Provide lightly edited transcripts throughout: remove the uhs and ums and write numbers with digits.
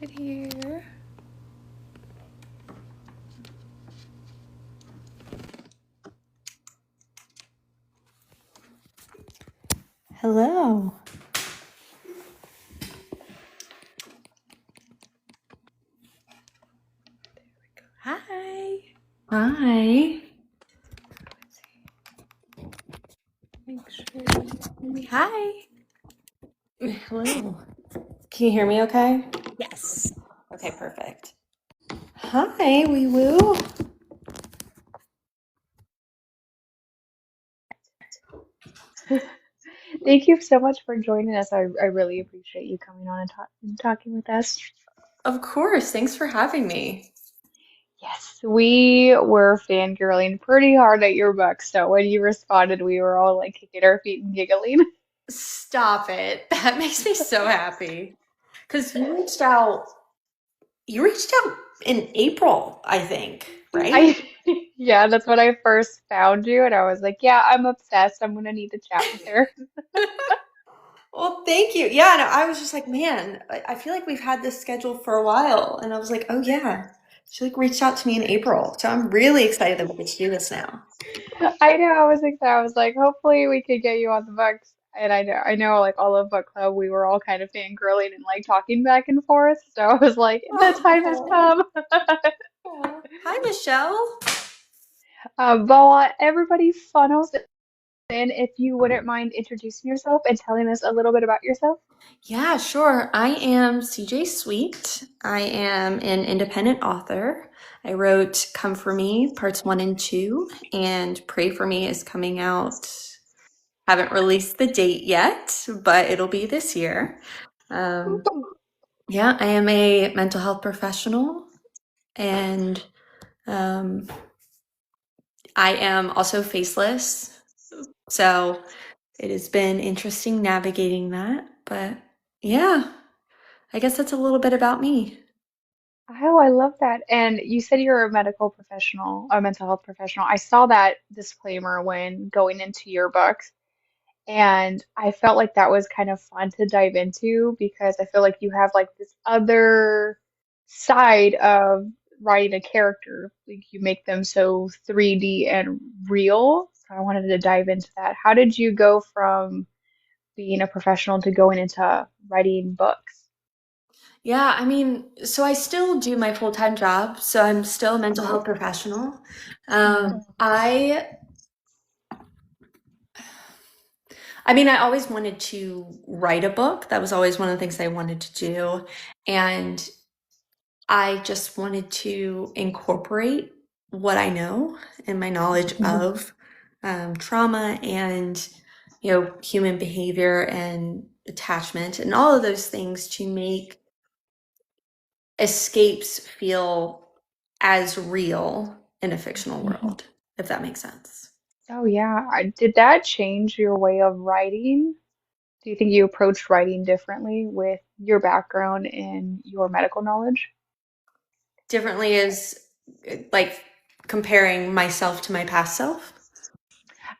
Right here. Hello. Hi. Hi. Let's see. Make sure. Hi. Hello. Can you hear me okay? Yes. Okay, perfect. Hi, wee woo. Thank you so much for joining us. I really appreciate you coming on and talking with us. Of course. Thanks for having me. Yes, we were fangirling pretty hard at your book. So when you responded, we were all like kicking our feet and giggling. Stop it. That makes me so happy. Because you reached out in April, I think, right? I, yeah, that's when I first found you, and I was like, yeah, I'm obsessed. I'm gonna need to chat with her. Well, thank you. Yeah, no, I was just like, man, I feel like we've had this scheduled for a while. And I was like, oh yeah. She like reached out to me in April. So I'm really excited that we get to do this now. I know, I was excited. I was like, hopefully we could get you on the books. And I know, like all of book club, we were all kind of fangirling and like talking back and forth. So I was like, the time has Oh, come. hi, Michelle. But while everybody funnels in, if you wouldn't mind introducing yourself and telling us a little bit about yourself. Yeah, sure. I am CJ Sweet. I am an independent author. I wrote Come For Me, parts one and two, and Pray For Me is coming out. Haven't released the date yet, but it'll be this year. Um, yeah, I am a mental health professional, and um, I am also faceless. So it has been interesting navigating that. But yeah, I guess that's a little bit about me. Oh, I love that. And you said you're a medical professional, a mental health professional. I saw that disclaimer when going into your books. And I felt like that was kind of fun to dive into because I feel like you have like this other side of writing a character. Like you make them so 3D and real. So I wanted to dive into that. How did you go from being a professional to going into writing books? Yeah, I mean, so I still do my full-time job, so I'm still a mental health professional. Mhm. Um, I I mean, I always wanted to write a book. That was always one of the things I wanted to do. And I just wanted to incorporate what I know and my knowledge of trauma and, human behavior and attachment and all of those things to make escapes feel as real in a fictional world, if that makes sense. Oh yeah. Did that change your way of writing? Do you think you approached writing differently with your background and your medical knowledge? Differently is like comparing myself to my past self.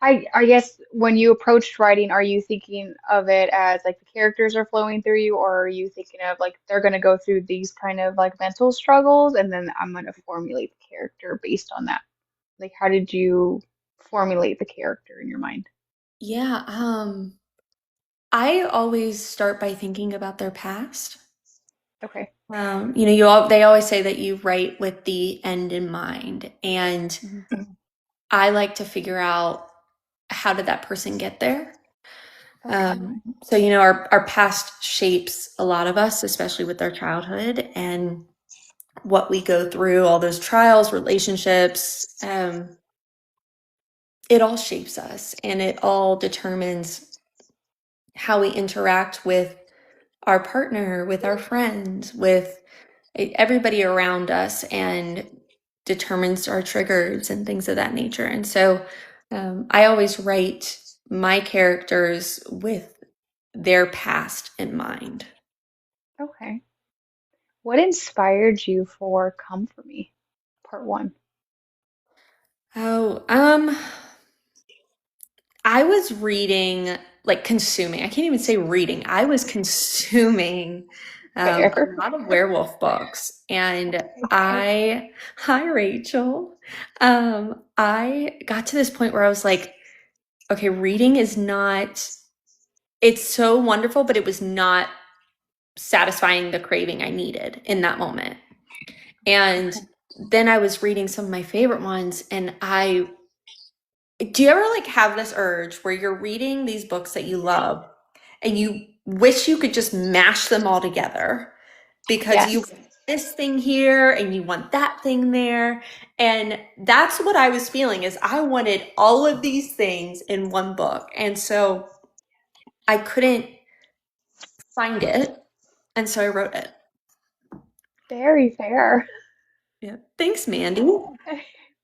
I guess when you approached writing, are you thinking of it as like the characters are flowing through you, or are you thinking of like they're going to go through these kind of like mental struggles and then I'm going to formulate the character based on that? Like, how did you formulate the character in your mind? Yeah, I always start by thinking about their past. Okay. They always say that you write with the end in mind, and Mhm. I like to figure out how did that person get there. Okay. So our past shapes a lot of us, especially with our childhood and what we go through, all those trials, relationships. It all shapes us, and it all determines how we interact with our partner, with our friends, with everybody around us, and determines our triggers and things of that nature. And so I always write my characters with their past in mind. Okay. What inspired you for Come For Me, part one? Oh, I was reading, like consuming, I can't even say reading, I was consuming a Fair. lot of werewolf books. And Okay. hi Rachel. I got to this point where I was like, okay, reading is not, it's so wonderful, but it was not satisfying the craving I needed in that moment. And Okay. then I was reading some of my favorite ones, and do you ever like have this urge where you're reading these books that you love and you wish you could just mash them all together because you Yes. want this thing here and you want that thing there? And that's what I was feeling is I wanted all of these things in one book. And so I couldn't find it. And so I wrote it. Very fair. Yeah. Thanks, Mandy.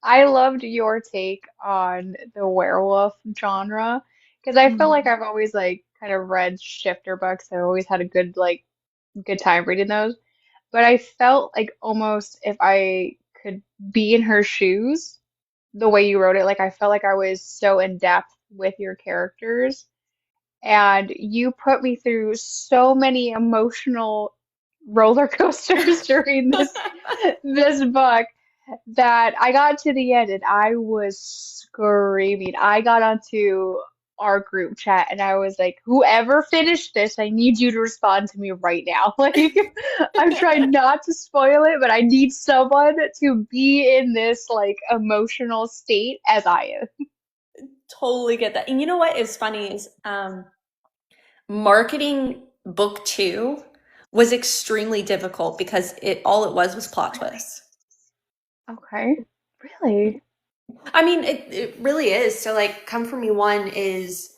I loved your take on the werewolf genre because I feel like Mhm. I've always like kind of read shifter books. I've always had a good time reading those. But I felt like almost if I could be in her shoes, the way you wrote it, like I felt like I was so in depth with your characters. And you put me through so many emotional roller coasters during this book that I got to the end and I was screaming. I got onto our group chat and I was like, whoever finished this, I need you to respond to me right now. Like, I'm trying not to spoil it, but I need someone to be in this like emotional state as I am. Totally get that. And you know what is funny is marketing book two was extremely difficult because it all it was plot twists. Okay. Really? I mean, it really is. So like Come For Me one is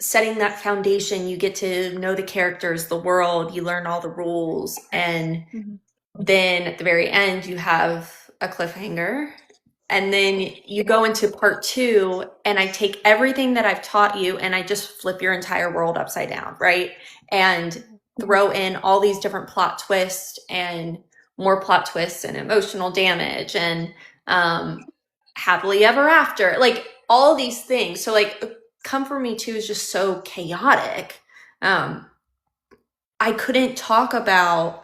setting that foundation. You get to know the characters, the world, you learn all the rules, and Mhm. then at the very end you have a cliffhanger. And then you go into part two, and I take everything that I've taught you and I just flip your entire world upside down, right? And throw in all these different plot twists and more plot twists and emotional damage and um, happily ever after, like all these things. So, like, Come For Me Too is just so chaotic. Um, I couldn't talk about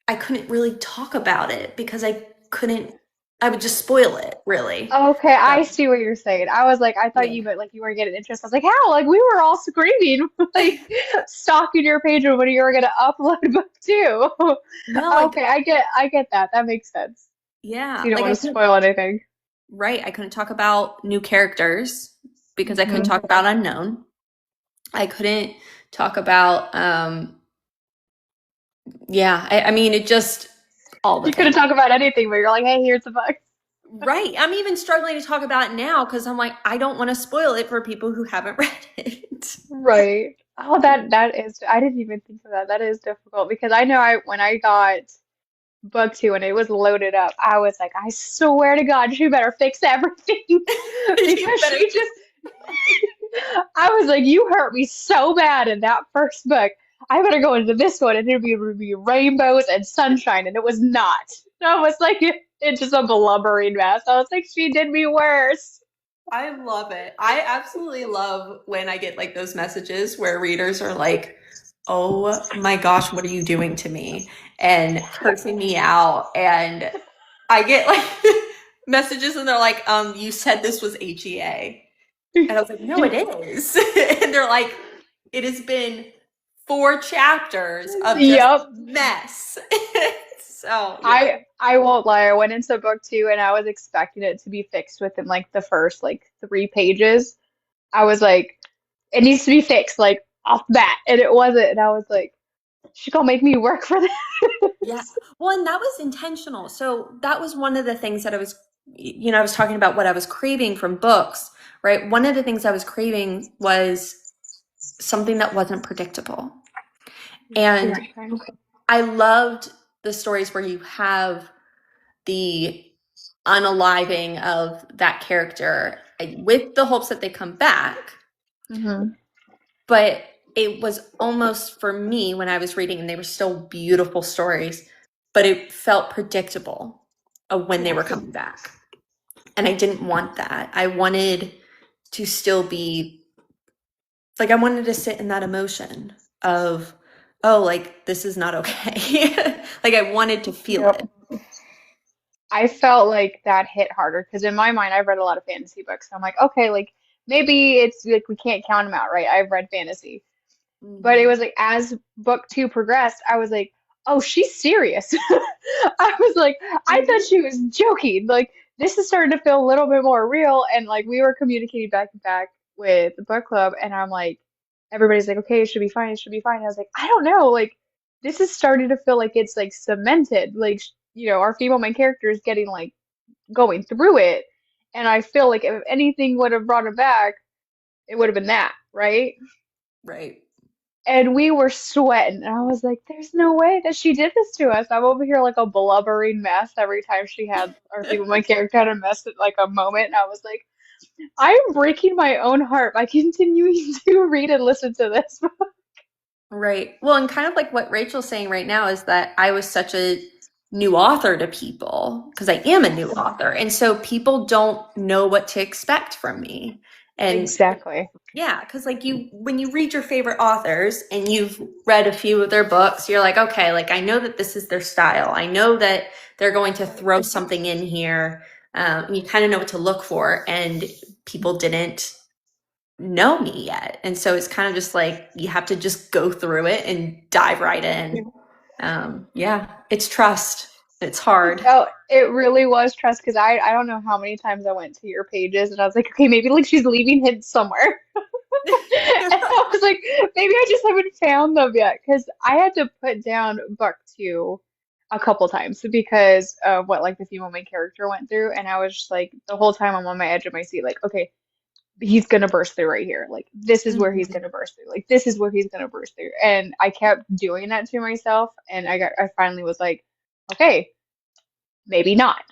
I couldn't really talk about it because I would just spoil it, really. Okay, So, I see what you're saying. I was like, I thought yeah. you meant like you were getting interest. I was like, how? Like we were all screaming, like stalking your page when you were gonna upload book two. No, like, Okay, I get that. That makes sense. So yeah, you don't like want to spoil anything. right, I couldn't talk about new characters because I couldn't Hmm. talk about unknown. I couldn't talk about, yeah, I mean, it just, all the You couldn't things. talk about anything, but you're like, hey, here's the book. Right. I'm even struggling to talk about it now because I'm like, I don't want to spoil it for people who haven't read it. Right. Oh, that is. I didn't even think of that. That is difficult because I know I when I got book two and it was loaded up, I was like, I swear to God, she better fix everything You because better. she just. I was like, you hurt me so bad in that first book. I better go into this one and it'll be rainbows and sunshine, and it was not. I was like, it's just a blubbering mess. I was like, she did me worse. I love it. I absolutely love when I get like those messages where readers are like, "Oh my gosh, what are you doing to me?" and cursing me out. And I get like messages and they're like, you said this was HEA." And I was like, "No, it is." And they're like, "It has been four chapters of just Yep. mess." So, yeah. I won't lie. I went into book two and I was expecting it to be fixed within like the first like 3 pages. I was like, it needs to be fixed like off the bat, and it wasn't. And I was like, she gonna make me work for Yeah. this. Well, and that was intentional. So that was one of the things that I was talking about what I was craving from books, right? One of the things I was craving was something that wasn't predictable. And Okay. I loved the stories where you have the unaliving of that character with the hopes that they come back. Hmm. But it was almost for me when I was reading, and they were still beautiful stories, but it felt predictable of when they were Yes. coming back. And I didn't want that. I wanted to still be like, I wanted to sit in that emotion of oh, like this is not okay. Like I wanted to feel Yep. it. I felt like that hit harder because in my mind, I've read a lot of fantasy books. So I'm like, okay, like maybe it's like we can't count them out, right? I've read fantasy. But it Hmm. was like as book two progressed, I was like, oh, she's serious. I was like, I thought Hmm. she was joking. Like this is starting to feel a little bit more real. And like we were communicating back and back with the book club, and I'm like, everybody's like, okay, it should be fine, it should be fine. I was like, I don't know, like this is starting to feel like it's like cemented. Like our female main character is getting like going through it. And I feel like if anything would have brought it back, it would have been that, right? Right. And we were sweating. And I was like, there's no way that she did this to us. I'm over here like a blubbering mess every time she had, or people, my character had a mess at like a moment. And I was like, I am breaking my own heart by continuing to read and listen to this. Right. Well, and kind of like what Rachel's saying right now is that I was such a new author to people because I am a new Yes, author. And so people don't know what to expect from me. And exactly. yeah, because like when you read your favorite authors and you've read a few of their books, you're like, okay, like I know that this is their style. I know that they're going to throw something in here. And you kind of know what to look for. And people didn't know me yet. And so it's kind of just like you have to just go through it and dive right in. Yeah, it's trust. It's hard. Oh, it really was trust because I don't know how many times I went to your pages and I was like, okay, maybe like she's leaving hints somewhere. And I was like, maybe I just haven't found them yet because I had to put down Buck 2 a couple times because of what like the female main character went through, and I was just like the whole time I'm on my edge of my seat, like, okay, he's gonna burst through right here. Like this is where he's Mhm. gonna burst through. Like this is where he's gonna burst through. And I kept doing that to myself, and I finally was like, okay, maybe not.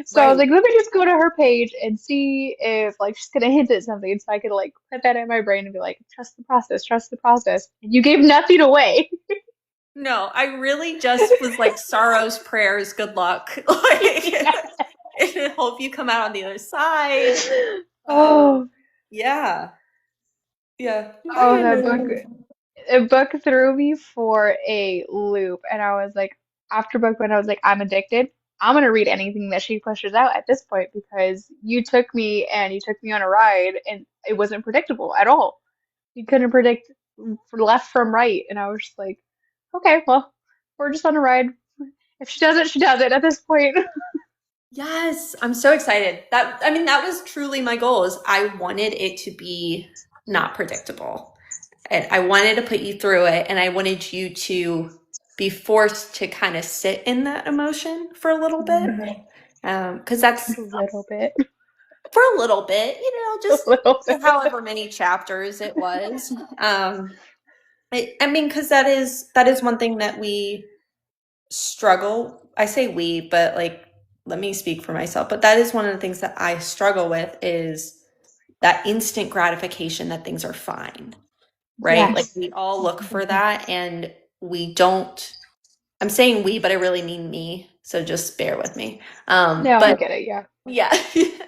So I was Right. like, let me just go to her page and see if like she's gonna hint at something, so I could like put that in my brain and be like, trust the process, trust the process. And you gave nothing away. No, I really just was like sorrows, prayers, good luck. Like Yeah. and hope you come out on the other side. Um, Oh, yeah. Yeah. I oh, that book. understand. The book threw me for a loop, and I was like, after book one, I was like, I'm addicted. I'm gonna read anything that she pushes out at this point because you took me on a ride, and it wasn't predictable at all. You couldn't predict left from right, and I was just like, okay, well, we're just on a ride. If she does it, she does it at this point. Yes, I'm so excited. I mean, that was truly my goal is I wanted it to be not predictable. And I wanted to put you through it and I wanted you to be forced to kind of sit in that emotion for a little bit. Mhm. Because that's A little bit, for a little bit, a just little bit. however many chapters it was. I mean, because that is one thing that we struggle. I say we, but like, let me speak for myself. But that is one of the things that I struggle with is that instant gratification that things are fine, right? Like Yes. we all look for that and we don't. I'm saying we, but I really mean me. So just bear with me. No, I But get it. Yeah. yeah,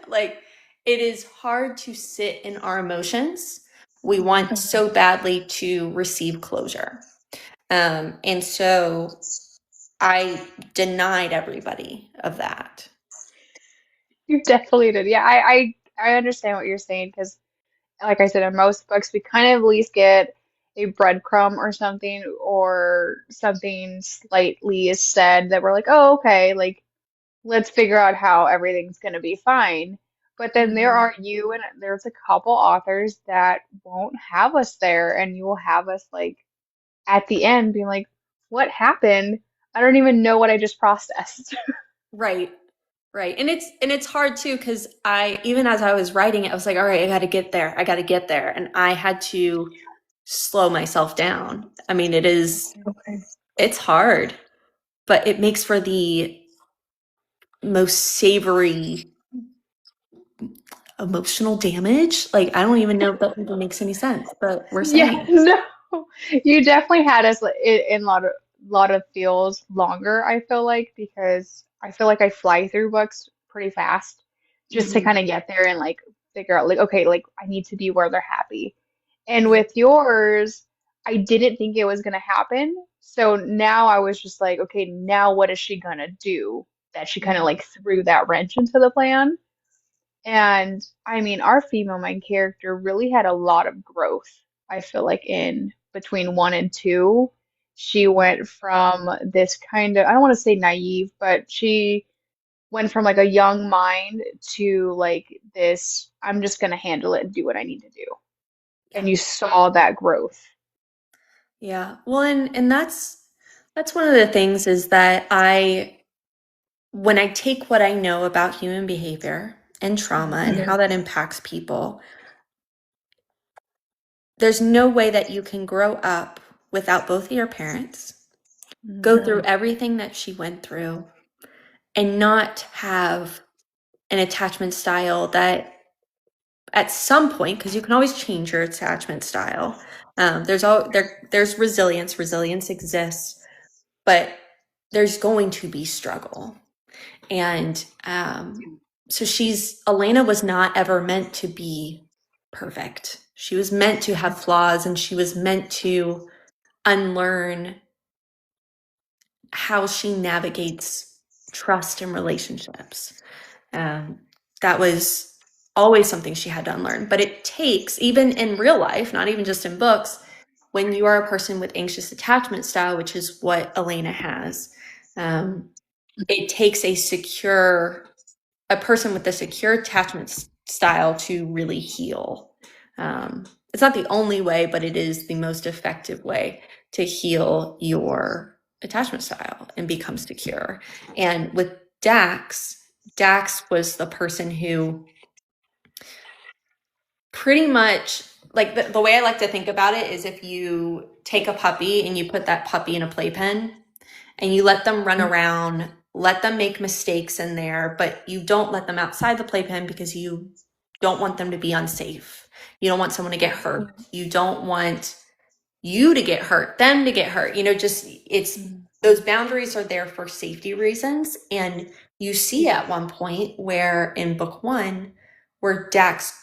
like it is hard to sit in our emotions. We want so badly to receive closure. And so I denied everybody of that. You definitely did. Yeah, I understand what you're saying because, like I said, in most books, we kind of at least get a breadcrumb or something slightly is said that we're like, oh, okay, like let's figure out how everything's gonna be fine. But then there Mhm. are you and there's a couple authors that won't have us there, and you will have us like at the end being like, what happened? I don't even know what I just processed. Right. Right. And it's hard too because I even as I was writing it, I was like, all right, I got to get there. I got to get there. And I had to slow myself down. I mean, Okay. it's hard, but it makes for the most savory emotional damage. Like, I don't even know if that even makes any sense, but we're Yeah, saying. no, you definitely had us in a lot of feels longer, I feel like, because I feel like I fly through books pretty fast just to Mhm. kind of get there and like figure out like, okay, like I need to be where they're happy. And Yeah. with yours, I didn't think it was going to happen. So now I was just like, okay, now what is she going to do? That she kind of Mhm. like threw that wrench into the plan. And I mean, our female main character really had a lot of growth. I feel like in between one and two, she went from this kind of, I don't want to say naive, but she went from like a young mind to like this, I'm just going to handle it and do what I need to do. Yeah. And you saw that growth. Yeah. Well, and that's one of the things is that when I take what I know about human behavior and trauma and Mhm. how that impacts people, there's no way that you can grow up without both of your parents, Mhm. go through everything that she went through, and not have an attachment style that at some point, because you can always change your attachment style. There's resilience. Resilience exists, but there's going to be struggle. And so Elena was not ever meant to be perfect. She was meant to have flaws, and she was meant to unlearn how she navigates trust in relationships. Um, that was always something she had to unlearn. But it takes, even in real life, not even just in books, when you are a person with anxious attachment style, which is what Elena has, um, it takes a person with a secure attachment style to really heal. It's not the only way, but it is the most effective way to heal your attachment style and become secure. And with Dax was the person who pretty much, like, the way I like to think about it is if you take a puppy and you put that puppy in a playpen and you let them run around, let them make mistakes in there, but you don't let them outside the playpen because you don't want them to be unsafe. You don't want someone to get hurt. You don't want you to get hurt, them to get hurt. Just it's Mhm. those boundaries are there for safety reasons. And you see at one point where in book one, where Dax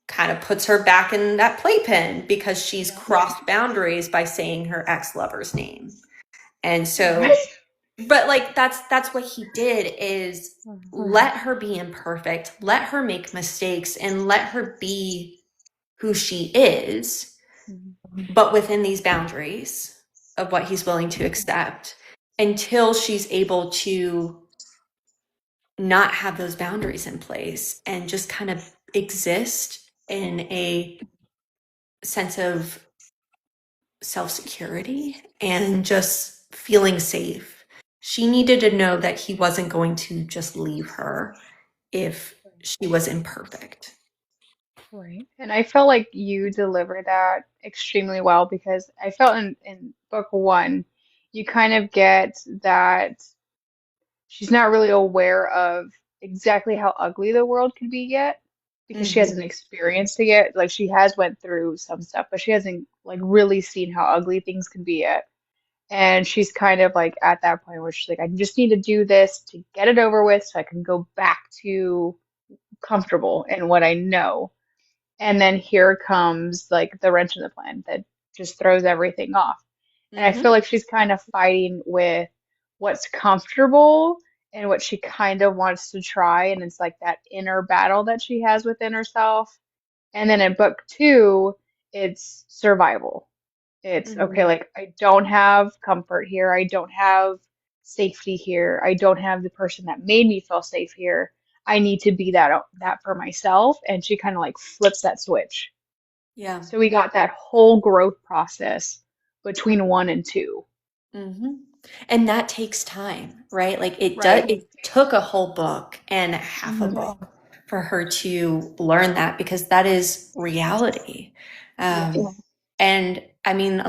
kind of puts her back in that playpen because she's Yeah. crossed boundaries by saying her ex-lover's name. And so, Right. but like that's what he did is let her be imperfect, let her make mistakes, and let her be who she is, Mhm. but within these boundaries of what he's willing to accept until she's able to not have those boundaries in place and just kind of exist in a sense of self-security and just feeling safe. She needed to know that he wasn't going to just leave her if she was imperfect. Right. And I felt like you delivered that extremely well because I felt in book one, you kind of get that she's not really aware of exactly how ugly the world could be yet because she Mm-hmm. hasn't experienced it yet. Like she has went through some stuff, but she hasn't like really seen how ugly things can be yet. And she's kind of like at that point where she's like, I just need to do this to get it over with so I can go back to comfortable in what I know. And then here comes like the wrench in the plan that just throws everything off. And I feel Mm-hmm. like she's kind of fighting with what's comfortable and what she kind of wants to try. And it's like that inner battle that she has within herself. And then in book two, it's survival. It's Mm-hmm. okay, like I don't have comfort here. I don't have safety here. I don't have the person that made me feel safe here. I need to be that for myself. And she kind of like flips that switch. Yeah. So we got that whole growth process between one and two. Mm-hmm. And that takes time, right? Like it does, Right. it took a whole book and half a Mhm. book for her to learn that because that is reality. Yes. And I mean,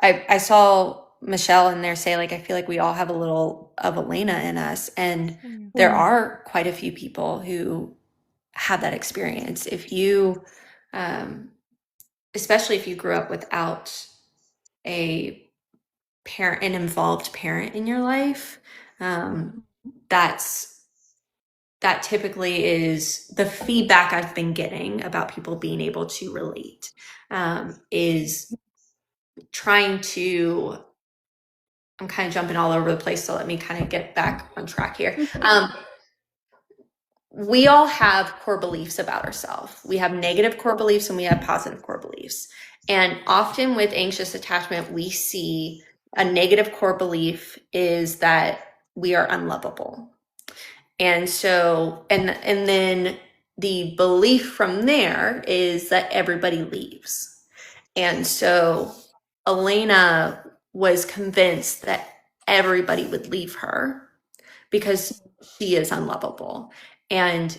I saw Michelle in there say, like, I feel like we all have a little of Elena in us. And Mm. there are quite a few people who have that experience. Um, Especially if you grew up without a an involved parent in your life, um, that's that typically is the feedback I've been getting about people being able to relate, is trying to, I'm kind of jumping all over the place, so let me kind of get back on track here. We all have core beliefs about ourselves. We have negative core beliefs and we have positive core beliefs. And often with anxious attachment, we see a negative core belief is that we are unlovable. And so, and then the belief from there is that everybody leaves. And so Elena was convinced that everybody would leave her because she is unlovable. And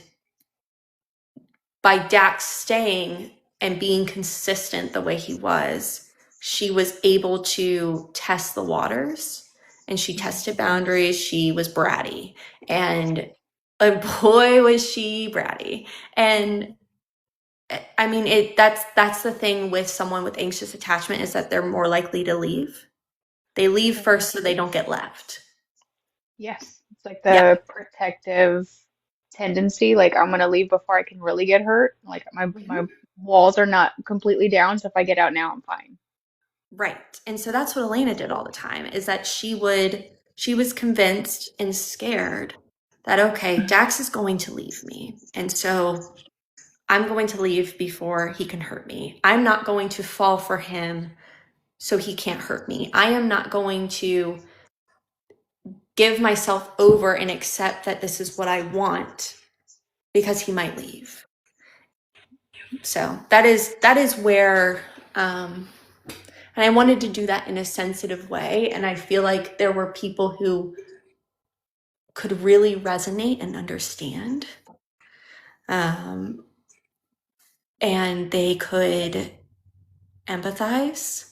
by Dax staying and being consistent the way he was, she was able to test the waters, and she tested boundaries. She was bratty, and boy was she bratty. And I mean, that's the thing with someone with anxious attachment, is that they're more likely to leave. They leave first so they don't get left. Yes, it's like Yeah, the protective tendency. Like I'm gonna leave before I can really get hurt. Like my walls are not completely down, so if I get out now, I'm fine. right. And so that's what Elena did all the time, is that she was convinced and scared that, okay, Dax is going to leave me. And so I'm going to leave before he can hurt me. I'm not going to fall for him so he can't hurt me. I am not going to give myself over and accept that this is what I want because he might leave. So that is where, and I wanted to do that in a sensitive way. And I feel like there were people who could really resonate and understand. Um, and they could empathize.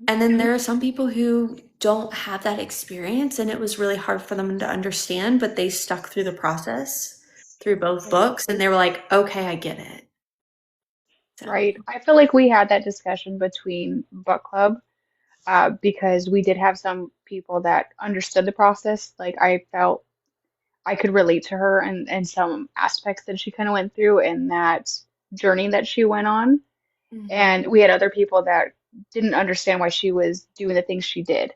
And then there are some people who don't have that experience, and it was really hard for them to understand, but they stuck through the process through both books, and they were like, okay, I get it. So, Right. I feel like we had that discussion between book club, because we did have some people that understood the process. Like I felt I could relate to her and some aspects that she kind of went through and that journey that she went on. mhm. And we had other people that didn't understand why she was doing the things she did.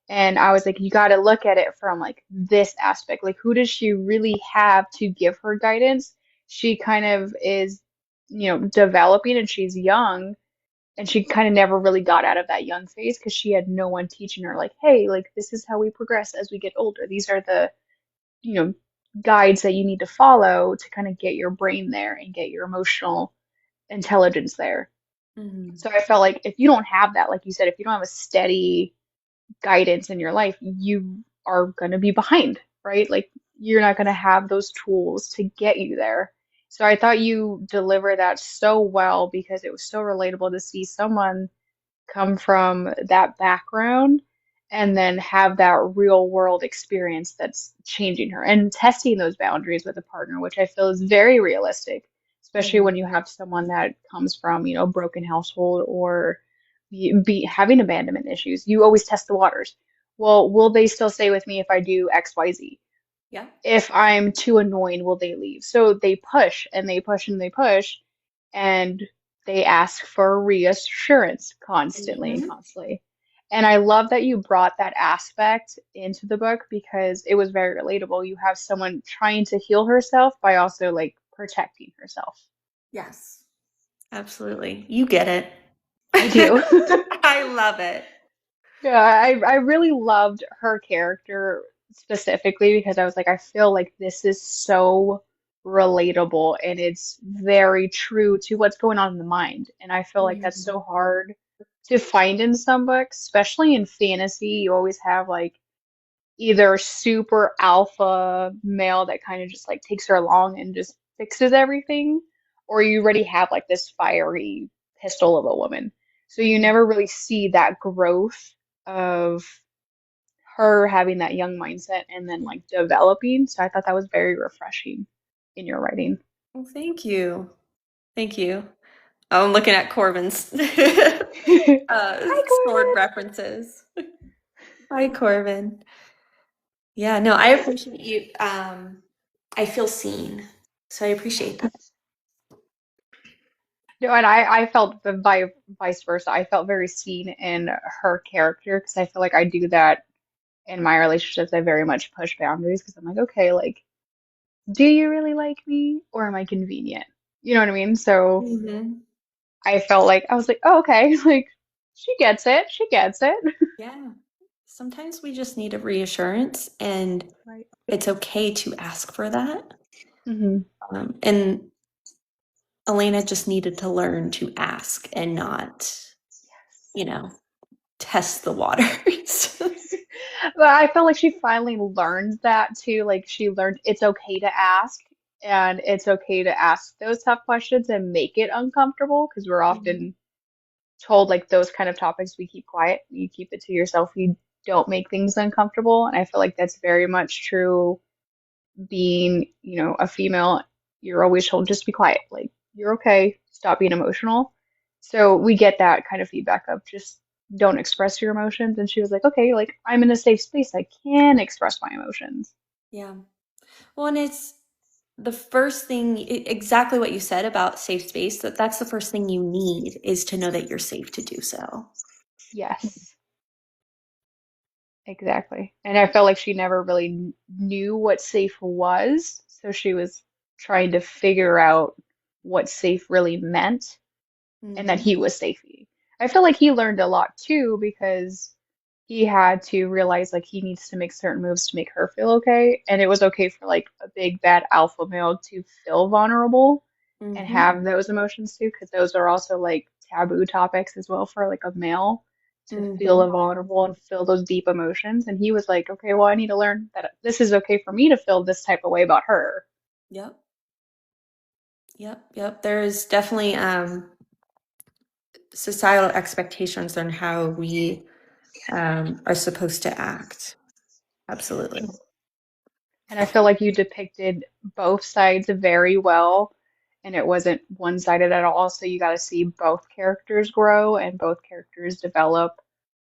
And I was like, you got to look at it from like this aspect. Like, who does she really have to give her guidance? She kind of is, developing and she's young and she kind of never really got out of that young phase because she had no one teaching her, like, hey, like, this is how we progress as we get older. These are the, you know, guides that you need to follow to kind of get your brain there and get your emotional intelligence there. Mhm. So I felt like if you don't have that, like you said, if you don't have a steady guidance in your life, you are going to be behind, right? Like you're not going to have those tools to get you there. So I thought you delivered that so well because it was so relatable to see someone come from that background and then have that real world experience that's changing her and testing those boundaries with a partner, which I feel is very realistic, especially Mhm. when you have someone that comes from, a broken household or be having abandonment issues. You always test the waters. Well, will they still stay with me if I do X, Y, Z? Yeah. If I'm too annoying, will they leave? So they push and they push and they push, and they ask for reassurance constantly and Mhm. constantly. And I love that you brought that aspect into the book because it was very relatable. You have someone trying to heal herself by also like protecting herself. Yes, absolutely. You get it. I do. I love it. Yeah, I really loved her character specifically because I was like, I feel like this is so relatable and it's very true to what's going on in the mind. And I feel like that's Mhm. so hard to find in some books, especially in fantasy. You always have like either super alpha male that kind of just like takes her along and just fixes everything, or you already have like this fiery pistol of a woman. So you Mhm. never really see that growth of her having that young mindset and then like developing. So I thought that was very refreshing in your writing. Well, thank you. Thank you. I'm looking at Corbin's Hi, sword Corbin. references. Hi, Corbin. Yeah, no, I appreciate you. I feel seen. So I appreciate that. No, and I felt the vice versa. I felt very seen in her character because I feel like I do that in my relationships. I very much push boundaries because I'm like, okay, like, do you really like me or am I convenient? You know what I mean? So Hmm. I felt like I was like, oh, okay, like she gets it. She gets it. Yeah. Sometimes we just need a reassurance, and Right. it's okay to ask for that. Hmm. And Elena just needed to learn to ask and not, you know, test the waters. But I felt like she finally learned that too. Like she learned it's okay to ask and it's okay to ask those tough questions and make it uncomfortable because we're Mhm. often told like those kind of topics we keep quiet, you keep it to yourself, you don't make things uncomfortable. And I feel like that's very much true being, a female. You're always told just be quiet, like you're okay, stop being emotional. So we get that kind of feedback of just don't express your emotions. And she was like, okay, like I'm in a safe space, I can express my emotions. Yeah. Well, and it's the first thing, exactly what you said about safe space, that's the first thing you need is to know that you're safe to do so. Yes, exactly. And I felt like she never really knew what safe was, so she was trying to figure out what safe really meant and that Hmm. he was safety. I feel like he learned a lot too because he had to realize like he needs to make certain moves to make her feel okay. And it was okay for like a big bad alpha male to feel vulnerable and Hmm. have those emotions too, because those are also like taboo topics as well for like a male to Hmm. feel vulnerable and feel those deep emotions. And he was like, okay, well, I need to learn that this is okay for me to feel this type of way about her. Yep. Yep. Yep. There's definitely societal expectations on how we are supposed to act. Absolutely. And I feel like you depicted both sides very well, and it wasn't one-sided at all. So you got to see both characters grow and both characters develop,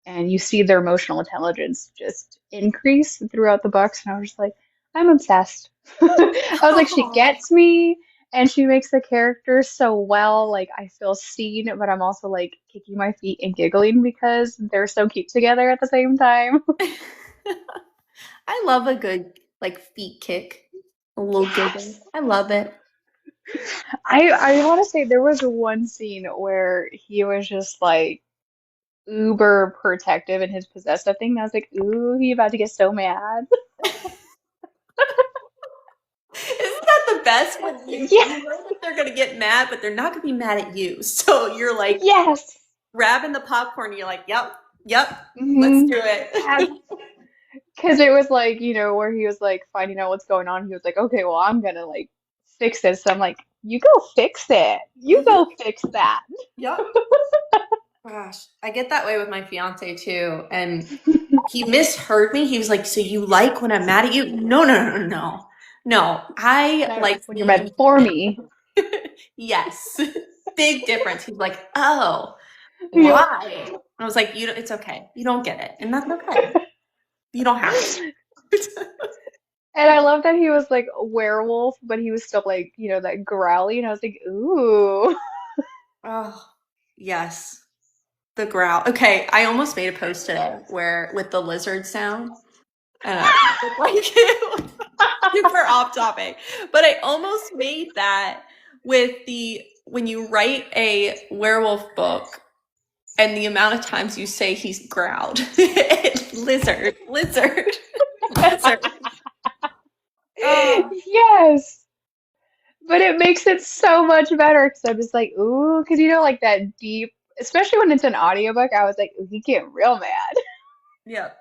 and you see their emotional intelligence just increase throughout the books. And I was just like, I'm obsessed. I was like, she Oh, gets me, and she makes the characters so well. Like I feel seen, but I'm also like kicking my feet and giggling because they're so cute together at the same time. I love a good like feet kick, a little Yes. giggle. I love it. I want to say there was one scene where he was just like uber protective in his possessive thing. And I was like, ooh, he about to get so mad. Isn't that the best when you Yeah, you know that they're gonna get mad, but they're not gonna be mad at you. So you're like yes. grabbing the popcorn, and you're like, yep, yep, let's Hmm. do it. Because it was like, where he was like finding out what's going on. He was like, okay, well, I'm gonna like fix this. So I'm like, you go fix it. You Hmm. go fix that. Yep. Gosh, I get that way with my fiance too. And he misheard me. He was like, "So you like when I'm mad at you?" No, no, no, no, no. No, I Not like when you're being mad for me. yes. Big difference. He's like, "Oh, Yep. why?" And I was like, "You don't, it's okay. You don't get it. And that's okay. You don't have to." And I love that he was like a werewolf, but he was still like, that growly. And I was like, ooh. Oh, yes. The growl. Okay, I almost made a post today where with the lizard sound. It's like super off topic, but I almost made that with the when you write a werewolf book and the amount of times you say he's growled. Lizard, lizard, lizard. Oh, Yes. But it makes it so much better because I'm just like, ooh, because like that deep, especially when it's an audiobook, I was like, ooh, he getting real mad. yeah.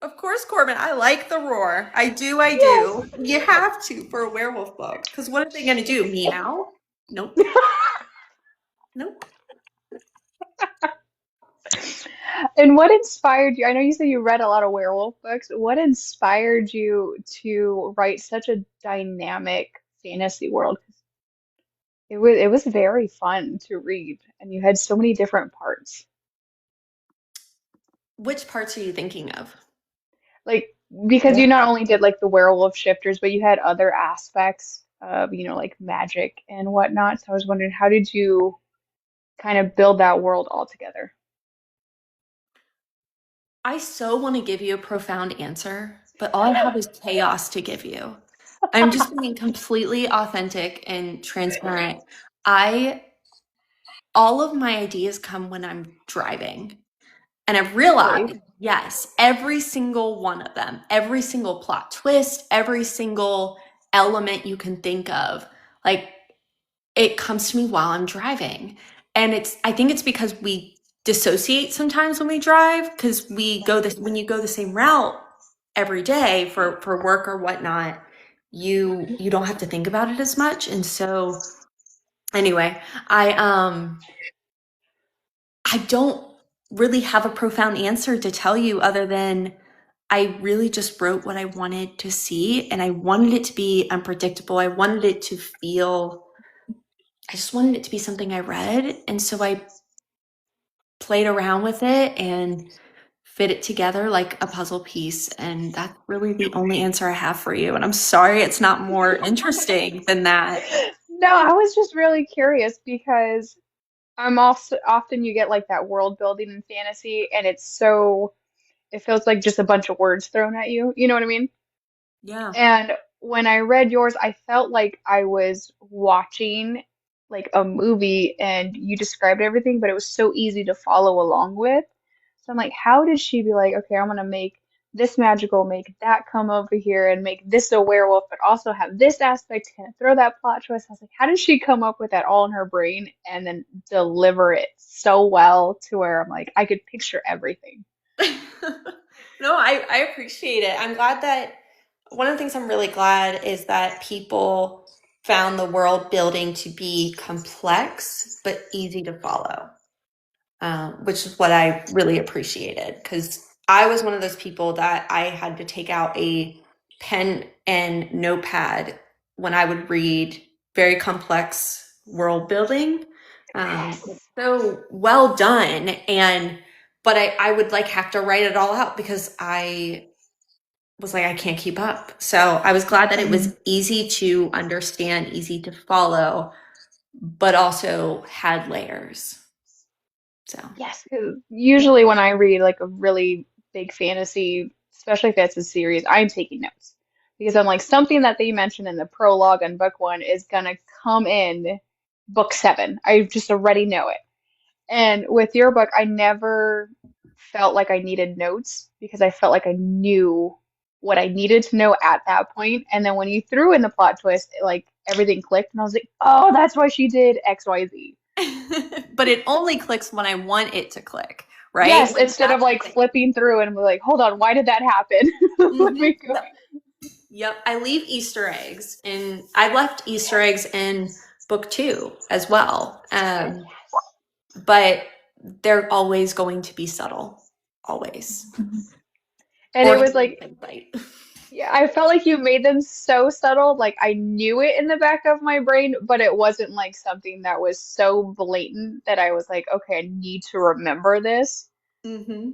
Of course, Corbin, I like the roar. I do, I Yes. do. You have to for a werewolf book. Because what are they going to do? Meow? Nope. Nope. And what inspired you? I know you said you read a lot of werewolf books. What inspired you to write such a dynamic fantasy world? It was very fun to read, and you had so many different parts. Which parts are you thinking of? Like, because Yeah. you not only did like the werewolf shifters, but you had other aspects of, like magic and whatnot. So I was wondering, how did you kind of build that world all together? I so want to give you a profound answer, but all I have is chaos to give you. I'm just being completely authentic and transparent. I All of my ideas come when I'm driving. And I've Really? realized, yes, every single one of them, every single plot twist, every single element you can think of, like it comes to me while I'm driving. And I think it's because we dissociate sometimes when we drive, because when you go the same route every day for work or whatnot, you don't have to think about it as much. And so anyway, I don't really have a profound answer to tell you other than I really just wrote what I wanted to see, and I wanted it to be unpredictable. I just wanted it to be something I read. And so I played around with it and fit it together like a puzzle piece. And that's really the only answer I have for you. And I'm sorry it's not more interesting than that. No, I was just really curious because I'm also often you get like that world building in fantasy, and it feels like just a bunch of words thrown at you. You know what I mean? Yeah. And when I read yours, I felt like I was watching like a movie and you described everything, but it was so easy to follow along with. So I'm like, how did she be like, okay, I'm gonna make this magical, make that come over here and make this a werewolf, but also have this aspect to kind of throw that plot twist. I was like, how did she come up with that all in her brain and then deliver it so well to where I'm like, I could picture everything. No, I appreciate it. I'm glad that one of the things I'm really glad is that people found the world building to be complex but easy to follow, which is what I really appreciated because I was one of those people that I had to take out a pen and notepad when I would read very complex world building. It's Yes. so well done, but I would like have to write it all out because I was like, I can't keep up. So I was glad that it was easy to understand, easy to follow, but also had layers. So. Yes, 'cause usually when I read like a really big fantasy, especially if it's a series, I'm taking notes because I'm like something that they mentioned in the prologue in book one is gonna come in book seven. I just already know it. And with your book, I never felt like I needed notes because I felt like I knew what I needed to know at that point. And then when you threw in the plot twist, like everything clicked, and I was like, oh, that's why she did X, Y, Z. But it only clicks when I want it to click, right? Yes, Like instead of that's like the thing. flipping through and be like, hold on, why did that happen? Let Hmm. me go. Yep. Yep. I leave Easter eggs, and I left Easter eggs in book two as well. But they're always going to be subtle, always, And or it have was an like, inside bite. yeah, I felt like you made them so subtle. Like I knew it in the back of my brain, but it wasn't like something that was so blatant that I was like, okay, I need to remember this. Hmm.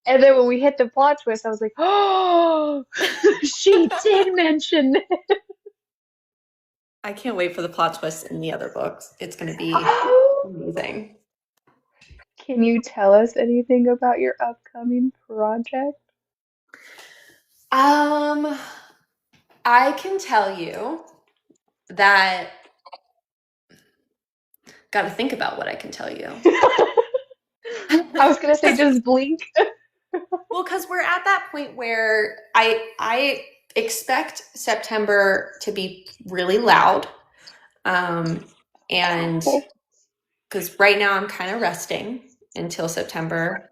And then when we hit the plot twist, I was like, oh, she did mention it. I can't wait for the plot twist in the other books. It's going to be Oh. amazing. Can you tell us anything about your upcoming project? Um, I can tell you that got to think about what I can tell you. I was gonna say Because just blink. well, because we're at that point where I expect September to be really loud, um, and because right now I'm kind of resting until September,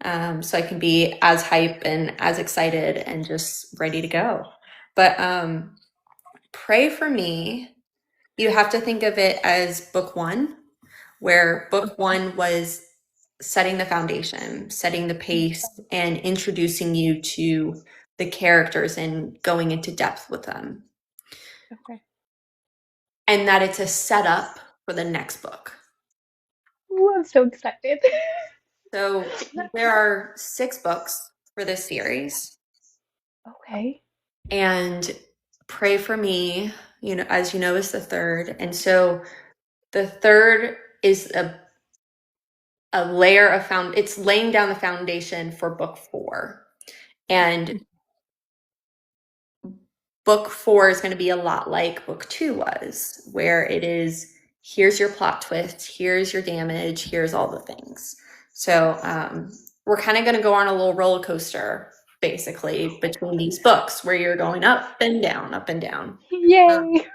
so I can be as hype and as excited and just ready to go. But pray for me. You have to think of it as book one, where book one was setting the foundation, setting the pace, and introducing you to the characters and going into depth with them. Okay. And that it's a setup for the next book. Ooh, I'm so excited. So there are 6 books for this series. Okay. And Pray for Me, as you know, is the third. And so the third is a layer of it's laying down the foundation for book four. And book four is going to be a lot like book two was, where it is, here's your plot twist, here's your damage, here's all the things. So we're kind of going to go on a little roller coaster, basically, between these books, where you're going up and down, up and down. Yay.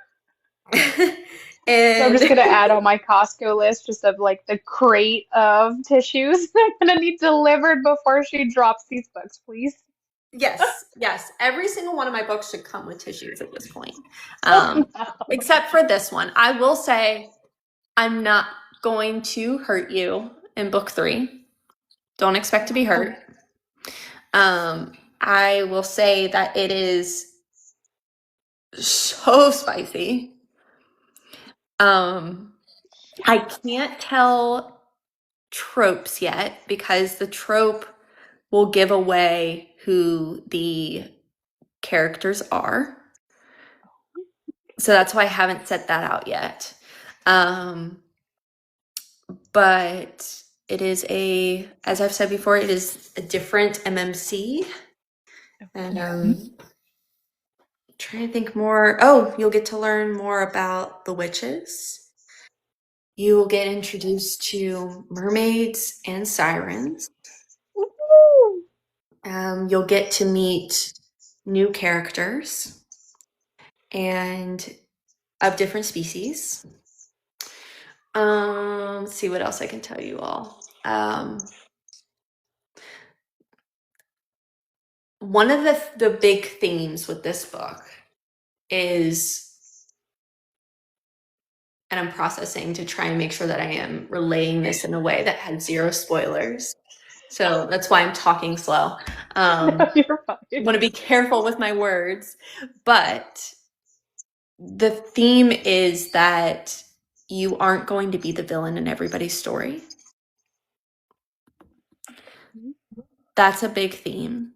So I'm And just gonna add on my Costco list just of like the crate of tissues I'm gonna need delivered before she drops these books, please. yes, yes, every single one of my books should come with tissues at this point. Oh Um, no. except for this one. I will say I'm not going to hurt you in book three. Don't expect to be hurt. I will say that it is so spicy. I can't tell tropes yet because the trope will give away who the characters are. So that's why I haven't set that out yet. But it is as I've said before, it is a different MMC. And trying to think more. Oh, you'll get to learn more about the witches. You will get introduced to mermaids and sirens. Woo! You'll get to meet new characters and of different species. Let's see what else I can tell you all. One of the big themes with this book is, and I'm processing to try and make sure that I am relaying this in a way that had zero spoilers. So that's why I'm talking slow. You're I fine. want to be careful with my words, but the theme is that you aren't going to be the villain in everybody's story. That's a big theme.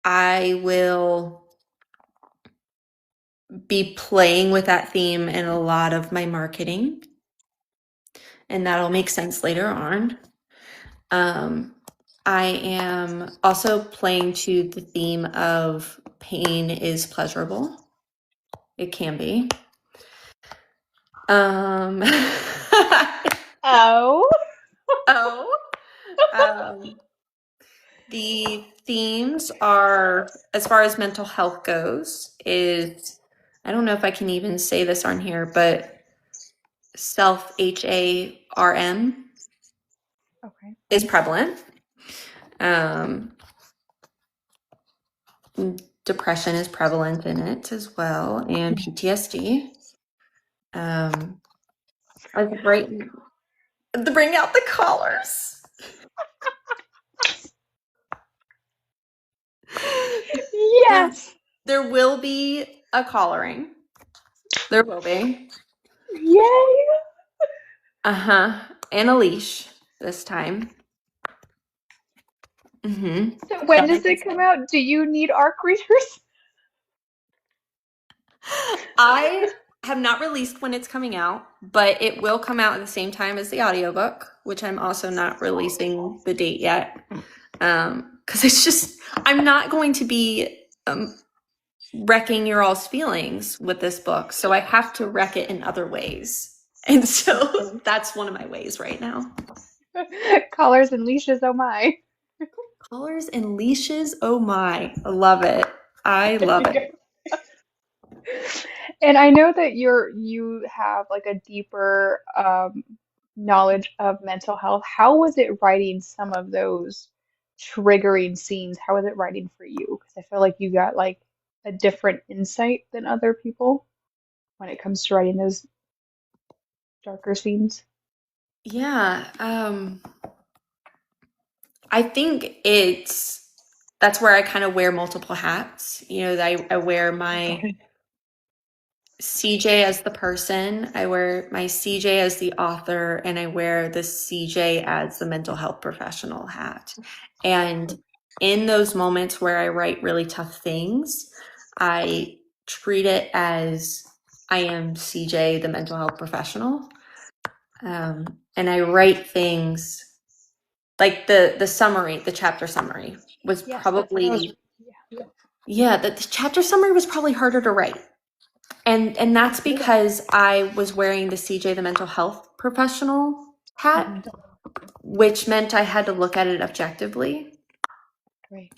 I will be playing with that theme in a lot of my marketing, and that'll make sense later on. I am also playing to the theme of pain is pleasurable. It can be. Oh. The themes are, as far as mental health goes, is, I don't know if I can even say this on here, but self HARM Okay. is prevalent. Depression is prevalent in it as well, and PTSD. I bring out the collars. Yes. There will be a collaring. There will be. Yay. And a leash this time. So when does it come out? Do you need ARC readers? I have not released when it's coming out, but it will come out at the same time as the audiobook, which I'm also not releasing the date yet. Because it's just, I'm not going to be wrecking your all's feelings with this book. So I have to wreck it in other ways. And so that's one of my ways right now. Collars and leashes, oh my. Collars and leashes, oh my. I love it. I love it. And I know that you have like a deeper knowledge of mental health. How was it writing some of those triggering scenes? How was it writing for you? Because I feel like you got like a different insight than other people when it comes to writing those darker scenes. Yeah. I think that's where I kind of wear multiple hats. I wear my Okay. CJ as the person, I wear my CJ as the author, and I wear the CJ as the mental health professional hat. And in those moments where I write really tough things, I treat it as I am CJ, the mental health professional. And I write things like the summary, the chapter summary was Yes, that's what I was. probably, yeah, the chapter summary was probably harder to write. And that's because I was wearing the CJ, the mental health professional hat, Mhm. which meant I had to look at it objectively. Right.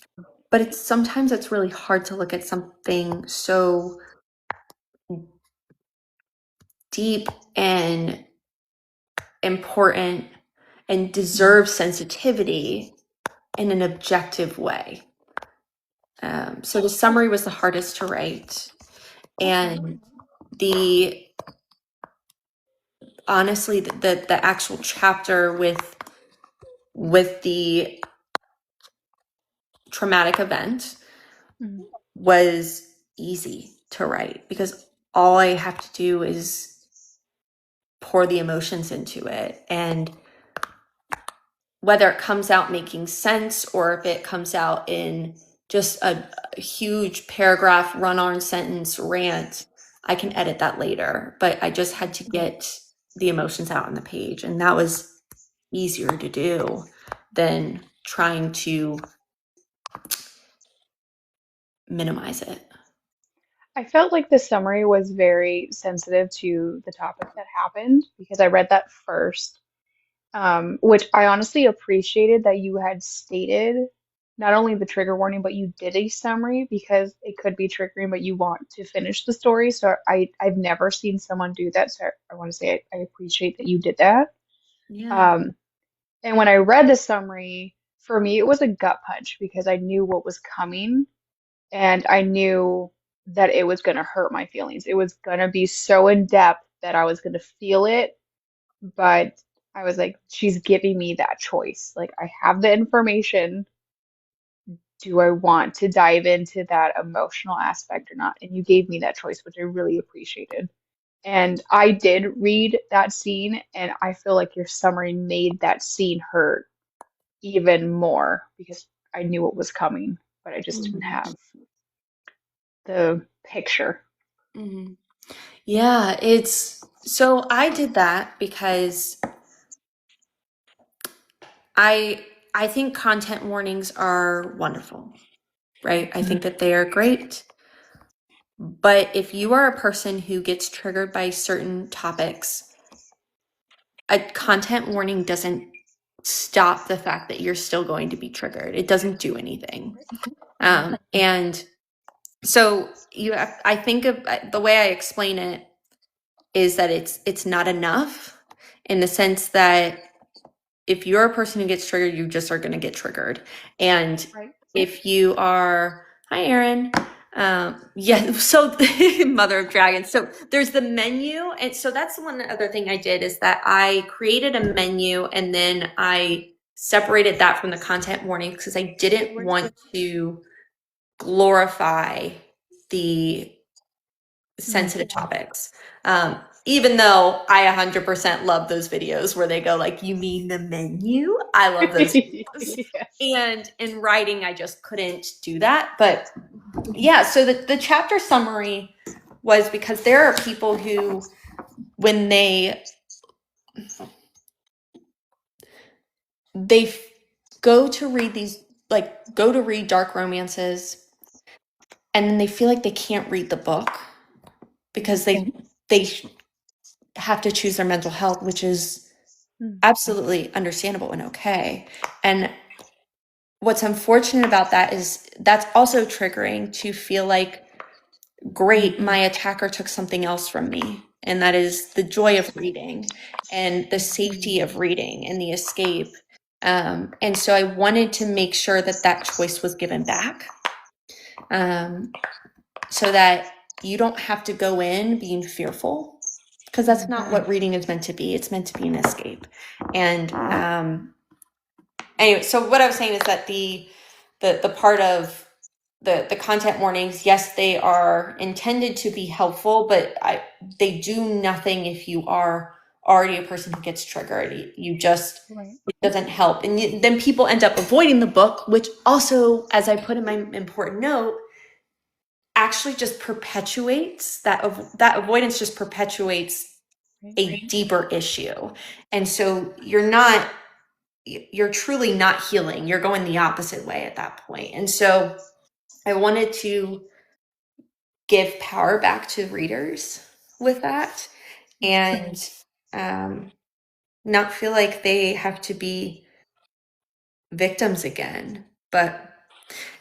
But sometimes it's really hard to look at something so deep and important and deserves sensitivity in an objective way. So the summary was the hardest to write. And the honestly, the actual chapter with the traumatic event Mhm. was easy to write because all I have to do is pour the emotions into it. And whether it comes out making sense or if it comes out in just a huge paragraph, run on sentence rant, I can edit that later. But I just had to get the emotions out on the page. And that was easier to do than trying to minimize it. I felt like the summary was very sensitive to the topic that happened because I read that first, which I honestly appreciated that you had stated not only the trigger warning, but you did a summary because it could be triggering, but you want to finish the story. So I've never seen someone do that. So I want to say I appreciate that you did that. Yeah. Um, and when I read the summary, for me, it was a gut punch because I knew what was coming and I knew that it was going to hurt my feelings. It was going to be so in depth that I was going to feel it, but I was like, she's giving me that choice. Like, I have the information. Do I want to dive into that emotional aspect or not? And you gave me that choice, which I really appreciated. And I did read that scene, and I feel like your summary made that scene hurt even more because I knew what was coming, but I just didn't Mhm. have the picture. Mhm. Yeah, it's so I did that because I I think content warnings are wonderful, right? I think that they are great. But if you are a person who gets triggered by certain topics, a content warning doesn't stop the fact that you're still going to be triggered. It doesn't do anything. And so I think of the way I explain it is that it's not enough in the sense that if you're a person who gets triggered, you just are going to get triggered. And Right. if you are, hi, Aaron. Yeah, so Mother of Dragons. So there's the menu. And so that's the one other thing I did is that I created a menu and then I separated that from the content warning because I didn't want to glorify the Mhm. sensitive topics. Even though I 100% love those videos where they go like, you mean the menu? I love those videos. Yes. And in writing, I just couldn't do that. But yeah, so the chapter summary was because there are people who, when they go to read these, like go to read dark romances, and then they feel like they can't read the book because they have to choose their mental health, which is Mm. absolutely understandable and okay. And what's unfortunate about that is that's also triggering to feel like, great, my attacker took something else from me. And that is the joy of reading and the safety of reading and the escape. And so I wanted to make sure that that choice was given back, so that you don't have to go in being fearful, because that's not what reading is meant to be. It's meant to be an escape. And anyway, so what I was saying is that the part of the content warnings, yes, they are intended to be helpful, but they do nothing if you are already a person who gets triggered. You just, Right. it doesn't help. And then people end up avoiding the book, which also, as I put in my important note, actually just perpetuates that avoidance just perpetuates a deeper issue. And so you're truly not healing. You're going the opposite way at that point. And so I wanted to give power back to readers with that, and not feel like they have to be victims again. But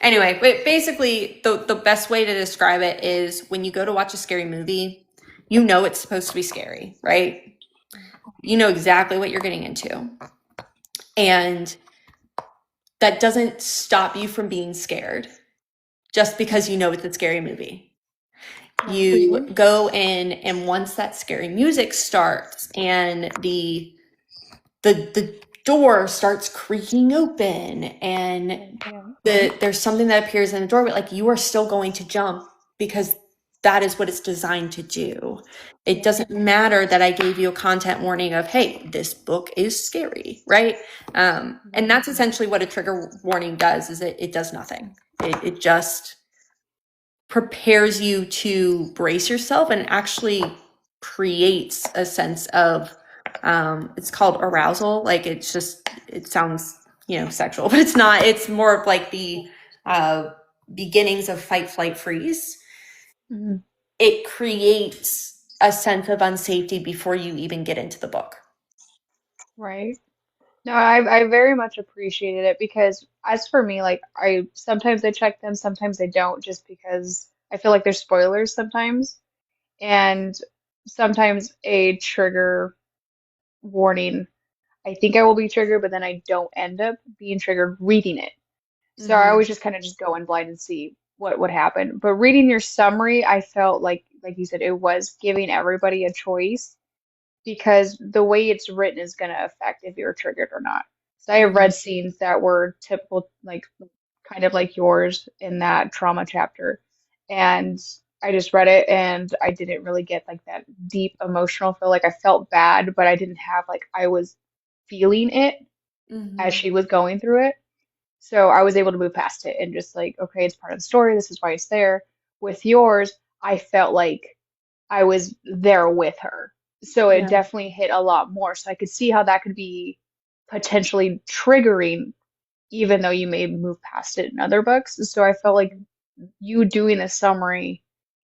anyway, basically the best way to describe it is when you go to watch a scary movie, you know it's supposed to be scary, right? You know exactly what you're getting into. And that doesn't stop you from being scared just because you know it's a scary movie. You go in, and once that scary music starts and the door starts creaking open, and there's something that appears in the doorway, like, you are still going to jump because that is what it's designed to do. It doesn't matter that I gave you a content warning of, hey, this book is scary, right? And that's essentially what a trigger warning does, is it does nothing. It just prepares you to brace yourself, and actually creates a sense of it's called arousal. Like, it sounds sexual, but it's not. It's more of like the beginnings of fight, flight, freeze. Mm-hmm. It creates a sense of unsafety before you even get into the book. Right. No, I very much appreciated it because as for me, like I sometimes I check them, sometimes I don't, just because I feel like there's spoilers sometimes. And sometimes a trigger warning, I think I will be triggered, but then I don't end up being triggered reading it. So I always just kind of just go in blind and see what would happen. But reading your summary, I felt like you said, it was giving everybody a choice because the way it's written is going to affect if you're triggered or not. So I have read scenes that were typical, like kind of like yours in that trauma chapter. And I just read it and I didn't really get like that deep emotional feel. Like I felt bad, but I didn't have like I was feeling it as she was going through it. So I was able to move past it and just like, okay, it's part of the story. This is why it's there. With yours, I felt like I was there with her. So it definitely hit a lot more. So I could see how that could be potentially triggering, even though you may move past it in other books. So I felt like you doing a summary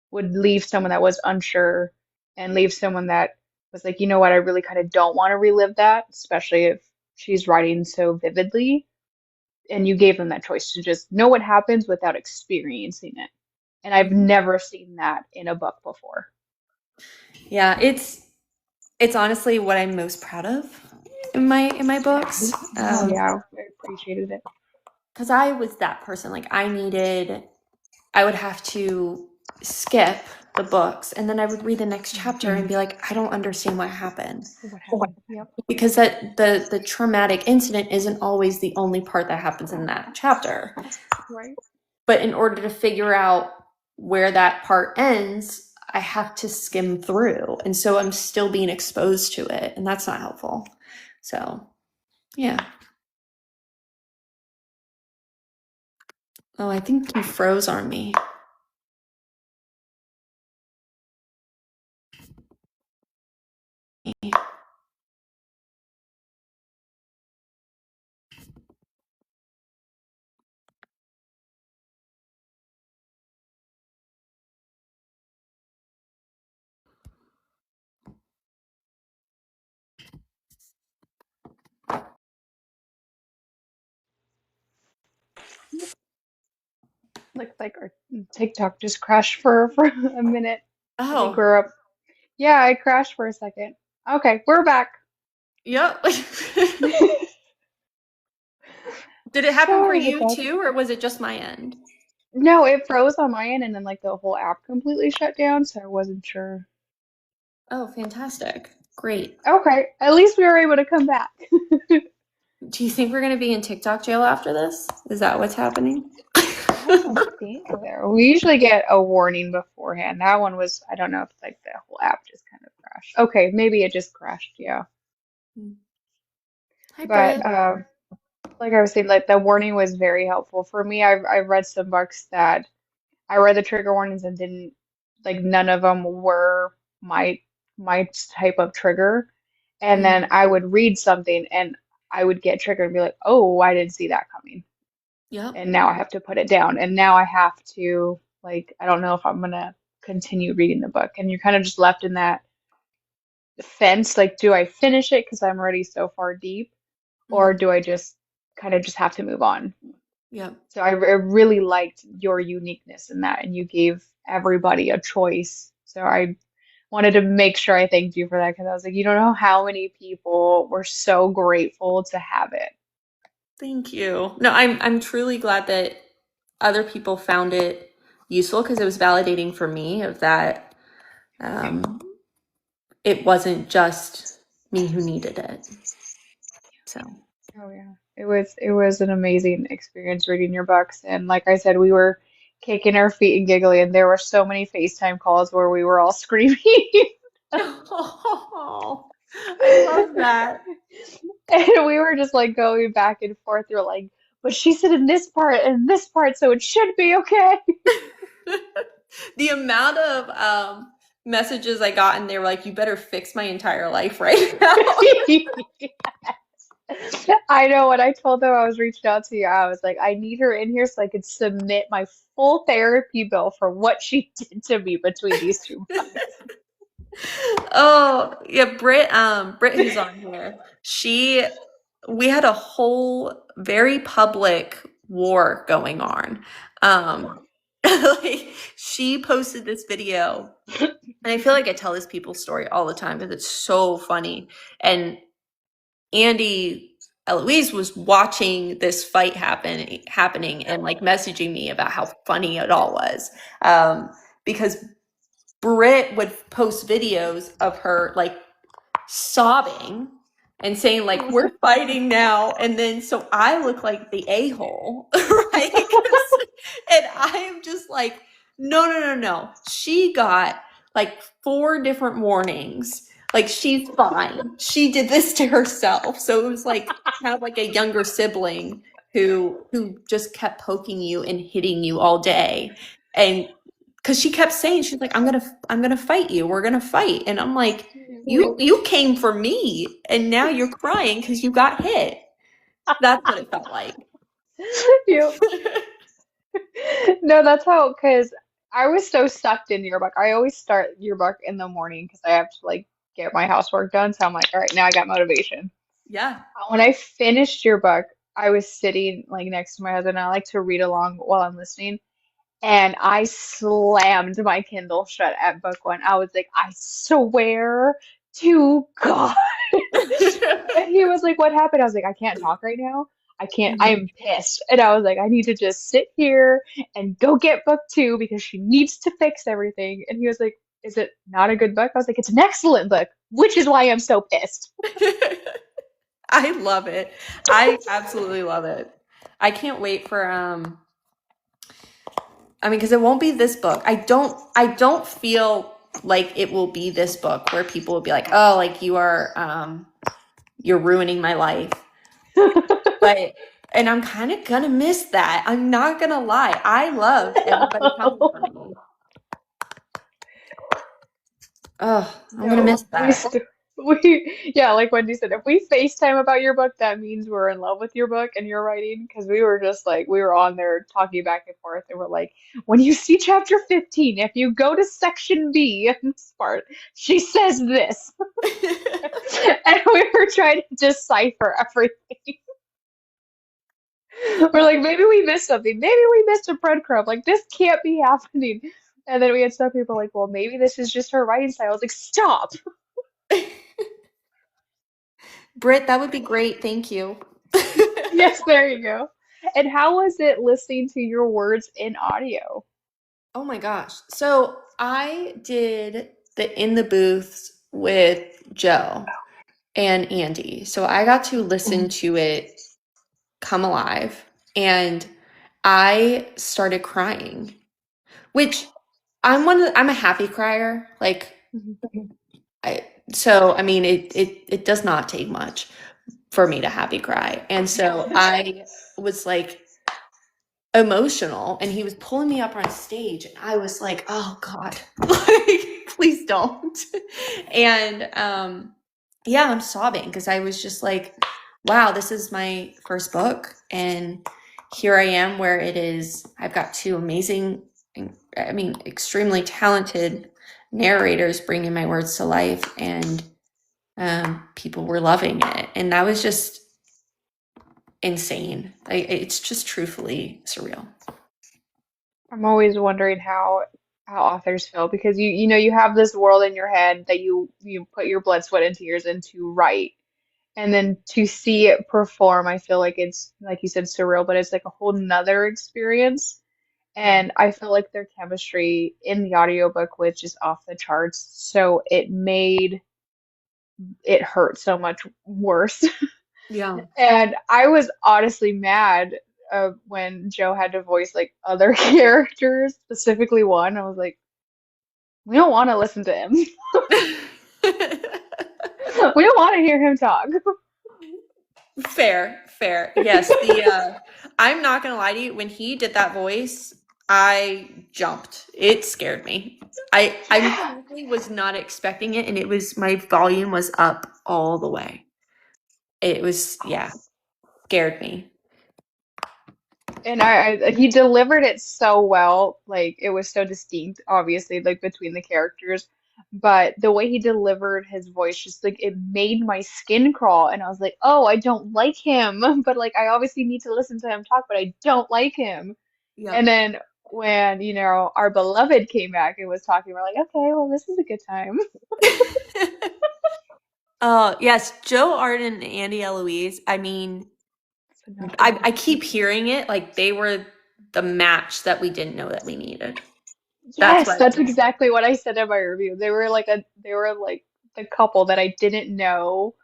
would leave someone that was unsure and leave someone that was like, you know what, I really kind of don't want to relive that, especially if she's writing so vividly. And you gave them that choice to just know what happens without experiencing it. And I've never seen that in a book before. Yeah, it's honestly what I'm most proud of in my books. Yeah, I appreciated it. Because I was that person. Like, I would have to skip the books, and then I would read the next chapter and be like, I don't understand what happened. What happened? Yep. Because that the traumatic incident isn't always the only part that happens in that chapter. Right. But in order to figure out where that part ends, I have to skim through. And so I'm still being exposed to it, and that's not helpful. So, yeah. Oh, I think you froze on me. Looks like our TikTok just crashed for a minute. I think Oh, we're up. Yeah, it crashed for a second. Okay, we're back. yep. Did it happen for Sorry you about that. too, or was it just my end? No, it froze on my end and then like the whole app completely shut down, so I wasn't sure. Oh, fantastic. Great. Okay, at least we were able to come back. Do you think we're going to be in TikTok jail after this? Is that what's happening? I Oh, thank you there. We usually get a warning beforehand. That one was, I don't know if like the whole app just kind of crashed. Okay, maybe it just crashed, yeah. Hi, But Britt. like I was saying, like the warning was very helpful for me. I've read some books that I read the trigger warnings and didn't like none of them were my my type of trigger. And then Mhm. I would read something and I would get triggered and be like, "Oh, I didn't see that coming." Yep. And now I have to put it down. And now I have to like I don't know if I'm gonna continue reading the book. And you're kind of just left in that fence, like, do I finish it because I'm already so far deep, or Mhm. do I just kind of just have to move on? Yep. So I really liked your uniqueness in that, and you gave everybody a choice. So I wanted to make sure I thanked you for that because I was like, you don't know how many people were so grateful to have it. Thank you. No, I'm truly glad that other people found it useful because it was validating for me of that um, it wasn't just me who needed it. So, Oh yeah. It was an amazing experience reading your books. And like I said, we were kicking our feet and giggling, and there were so many FaceTime calls where we were all screaming. oh, I love that. And we were just like going back and forth. We're like, but she said in this part and this part, so it should be okay. The amount of messages I got in there were like, you better fix my entire life right now. I know when I told them I was reaching out to you, I was like, I need her in here so I could submit my full therapy bill for what she did to me between these 2 months. Oh, yeah, Britt who's on here, we had a whole very public war going on. Like she posted this video, and I feel like I tell this people's story all the time because it's so funny. And Andy Eloise was watching this fight happening and like messaging me about how funny it all was. Because Britt would post videos of her like sobbing and saying like we're fighting now, and then so I look like the a-hole, right? And I am just like, no, she got like 4 different warnings, like she's fine, she did this to herself. So it was like kind of like a younger sibling who just kept poking you and hitting you all day. And because she kept saying, she's like, I'm gonna fight you, we're gonna fight. And I'm like, you came for me and now you're crying because you got hit. That's what it felt like. You No, that's how, because I was so sucked into your book. I always start your book in the morning because I have to like get my housework done. So I'm like, all right, now I got motivation. Yeah. When I finished your book, I was sitting like next to my husband. And I like to read along while I'm listening. And I slammed my Kindle shut at book one. I was like, I swear to God. And he was like, what happened? I was like, I can't talk right now. I can't, I Mhm. am pissed. And I was like, I need to just sit here and go get book two because she needs to fix everything. And he was like, is it not a good book? I was like, it's an excellent book, which is why I'm so pissed. I love it. I absolutely love it. I can't wait for I mean, because it won't be this book. I don't feel like it will be this book where people will be like, oh, like you're ruining my life. But and I'm kind of gonna miss that. I'm not gonna lie. I love everybody coming for me. Oh, I'm gonna No, miss that. yeah, like Wendy said, if we FaceTime about your book, that means we're in love with your book and your writing. Because we were just like, we were on there talking back and forth, and we're like, when you see chapter 15, if you go to section B in this part, she says this. And we were trying to decipher everything. We're like, maybe we missed something. Maybe we missed a breadcrumb. Like, this can't be happening. And then we had some people like, well, maybe this is just her writing style. I was like, stop. Britt, that would be great. Thank you. Yes, there you go. And how was it listening to your words in audio? Oh my gosh. So I did the in the booths with Joe and Andy. So I got to listen to it come alive. And I started crying, which I'm a happy crier. Like Mhm. I so I mean it does not take much for me to happy cry. And so I was like emotional and he was pulling me up on stage and I was like, oh God, like please don't. And yeah, I'm sobbing because I was just like, wow, this is my first book and here I am where it is. I've got two amazing, I mean, extremely talented narrators bringing my words to life and people were loving it. And that was just insane. It's just truthfully surreal. I'm always wondering how authors feel because you know you have this world in your head that you put your blood, sweat, and tears into write, and then to see it perform, I feel like it's like you said surreal, but it's like a whole nother experience. Yeah. And I feel like their chemistry in the audiobook was just off the charts, so it made it hurt so much worse. Yeah. And I was honestly mad when Joe had to voice like other characters, specifically one. I was like, we don't want to listen to him. We don't want to hear him talk. Fair, fair. Yes, the I'm not gonna lie to you, when he did that voice, I jumped. It scared me. I Yeah. truly was not expecting it and it was my volume was up all the way. It was yeah, scared me. And he delivered it so well. Like it was so distinct, obviously, like between the characters. But the way he delivered his voice, just like it made my skin crawl. And I was like, oh, I don't like him. But like I obviously need to listen to him talk, but I don't like him. And Yep. then when, our beloved came back and was talking, we're like, okay, well, this is a good time. Yes, Joe Arden and Andy Eloise. I mean, I Phenomenal. keep hearing it like they were the match that we didn't know that we needed. That's Yes, what that's exactly what I said in my review. They were like the couple that I didn't know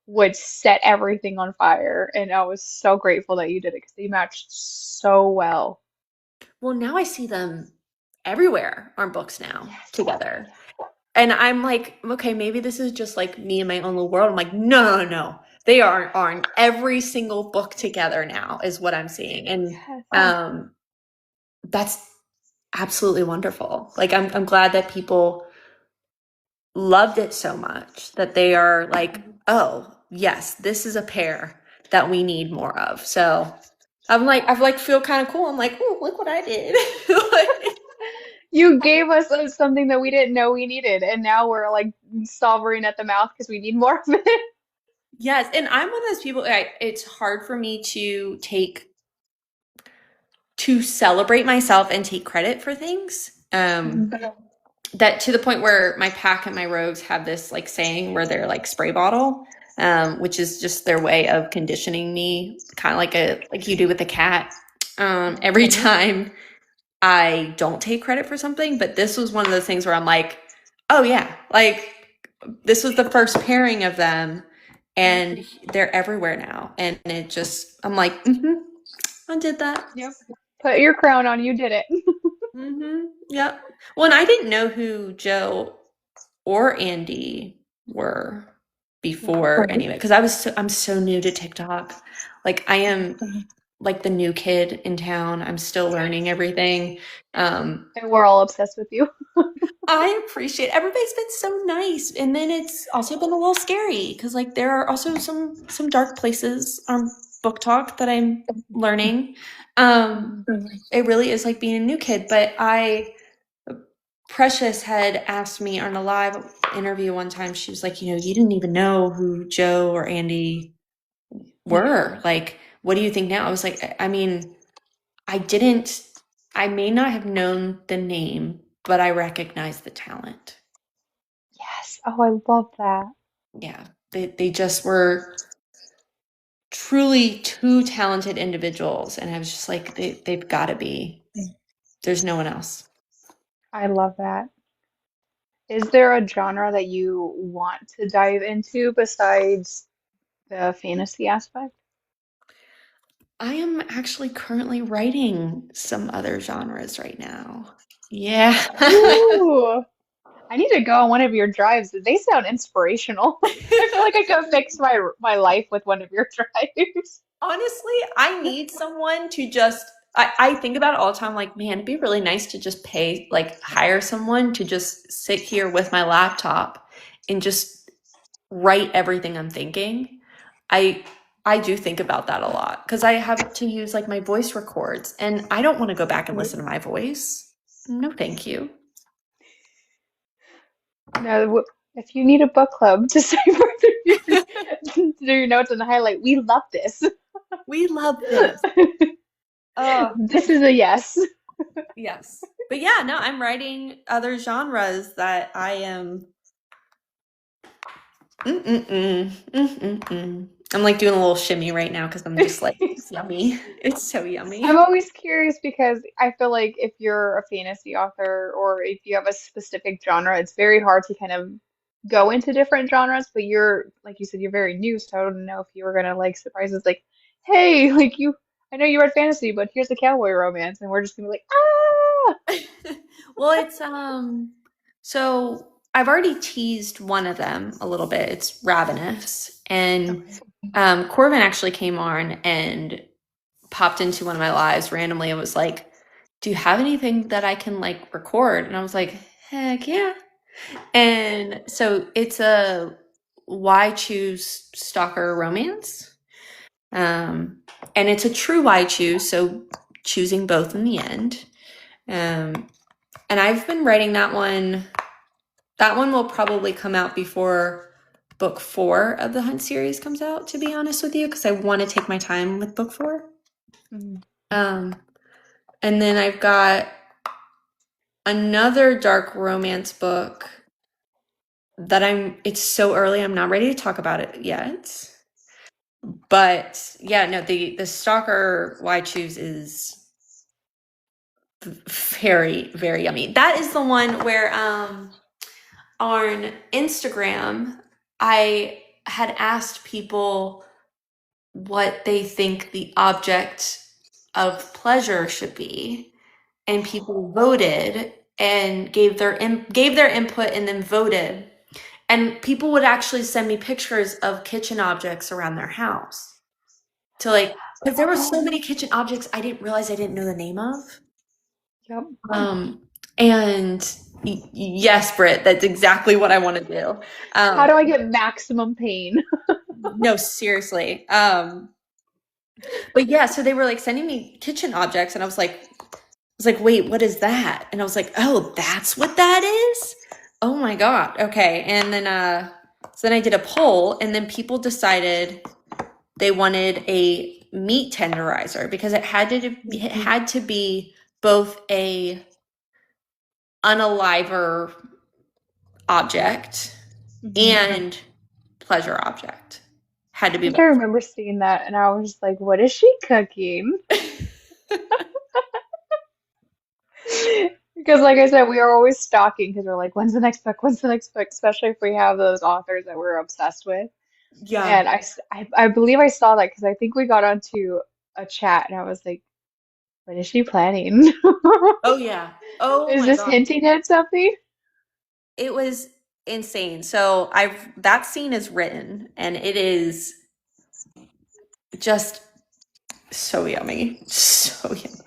would set everything on fire, and I was so grateful that you did it because they matched so well. well, now I see them everywhere on books now Yes. together. And I'm like, okay, maybe this is just like me in my own little world. I'm like, no, no, no. They are on every single book together now, is what I'm seeing. And Yes. that's absolutely wonderful. Like I'm glad that people loved it so much that they are like, oh, yes, this is a pair that we need more of. So I've like feel kind of cool. I'm like, oh, look what I did. Like, You gave us something that we didn't know we needed, and now we're like sobbing at the mouth because we need more of it. yes, and I'm one of those people. It's hard for me to celebrate myself and take credit for things. Mhm. That to the point where my pack and my rogues have this like saying where they're like spray bottle, which is just their way of conditioning me, kind of like you do with a cat. Every time I don't take credit for something, but this was one of those things where I'm like, oh yeah, like this was the first pairing of them, and they're everywhere now, and it just I'm like, I did that. Yep. Put your crown on, you did it. Yep. Well, and I didn't know who Joe or Andy were before any of it because I'm so new to TikTok. Like I am like the new kid in town. I'm still learning everything. Um, And we're all obsessed with you. I appreciate everybody's been so nice, and then it's also been a little scary because like there are also some dark places on Book Talk that I'm learning. Um, it really is like being a new kid, but I Precious had asked me on a live interview one time, she was like, you didn't even know who Joe or Andy were. Like, what do you think now? I was like, I mean, I didn't, I may not have known the name, but I recognize the talent. Yes. Oh, I love that. Yeah. They just were truly two talented individuals. And I was just like, they've got to be. There's no one else. I love that. Is there a genre that you want to dive into besides the fantasy aspect? I am actually currently writing some other genres right now. Yeah. Ooh, I need to go on one of your drives. They sound inspirational. I feel like I could fix my life with one of your drives. Honestly, I need someone to just I think about it all the time, like, man, it'd be really nice to just pay, like, hire someone to just sit here with my laptop and just write everything I'm thinking. I I do think about that a lot because I have to use like my voice records and I don't want to go back and listen to my voice. No, thank you. No, if you need a book club to cipher through your notes and highlight, we love this. We love this. Oh, This is a yes. yes. But yeah, no, I'm writing other genres that I am. Mm-mm-mm, mm-mm-mm. I'm like doing a little shimmy right now because I'm just like, it's yummy. It's so I'm yummy. always curious because I feel like if you're a fantasy author or if you have a specific genre, it's very hard to kind of go into different genres, but you're, like you said, you're very new, so I don't know if you were gonna like surprise us like, hey, like I know you read fantasy, but here's a cowboy romance, and we're just gonna be like, ah! Well, it's so I've already teased one of them a little bit. It's Ravenous. And Okay. Corbin actually came on and popped into one of my lives randomly and was like, "Do you have anything that I can like record?" And I was like, "Heck yeah." And so it's a why choose stalker romance. Um, and it's a true why choose, so choosing both in the end. Um, and I've been writing that one. That one will probably come out before book 4 of the Hunt series comes out, to be honest with you, because I want to take my time with book 4. Mhm. Um, and then I've got another dark romance book that it's so early, I'm not ready to talk about it yet. But yeah, no, the Stalker Why Choose is very, very yummy. That is the one where on Instagram, I had asked people what they think the object of pleasure should be, and people voted and gave their input and then voted. And people would actually send me pictures of kitchen objects around their house to like, because there were so Oh, many kitchen objects I didn't realize I didn't know the name of. yep. Um, and yes, Britt, that's exactly what I want to do. How Um, do I get maximum pain? no, seriously. But yeah, so they were like sending me kitchen objects, and I was like, wait, what is that? And I was like, oh, that's what that is? Oh my God. Okay. And then so then I did a poll, and then people decided they wanted a meat tenderizer because it had to be both a unaliver object Mhm. and pleasure object. Had to I be think I both. remember seeing that, and I was just like, what is she cooking? Because, like I said, we are always stalking because we're like, when's the next book? When's the next book? Especially if we have those authors that we're obsessed with. Yeah. And I believe I saw that because I think we got onto a chat, and I was like, what is she planning? Oh yeah. Oh Is my this God. hinting at something? It was insane. So I've that scene is written and it is just so yummy. So yummy.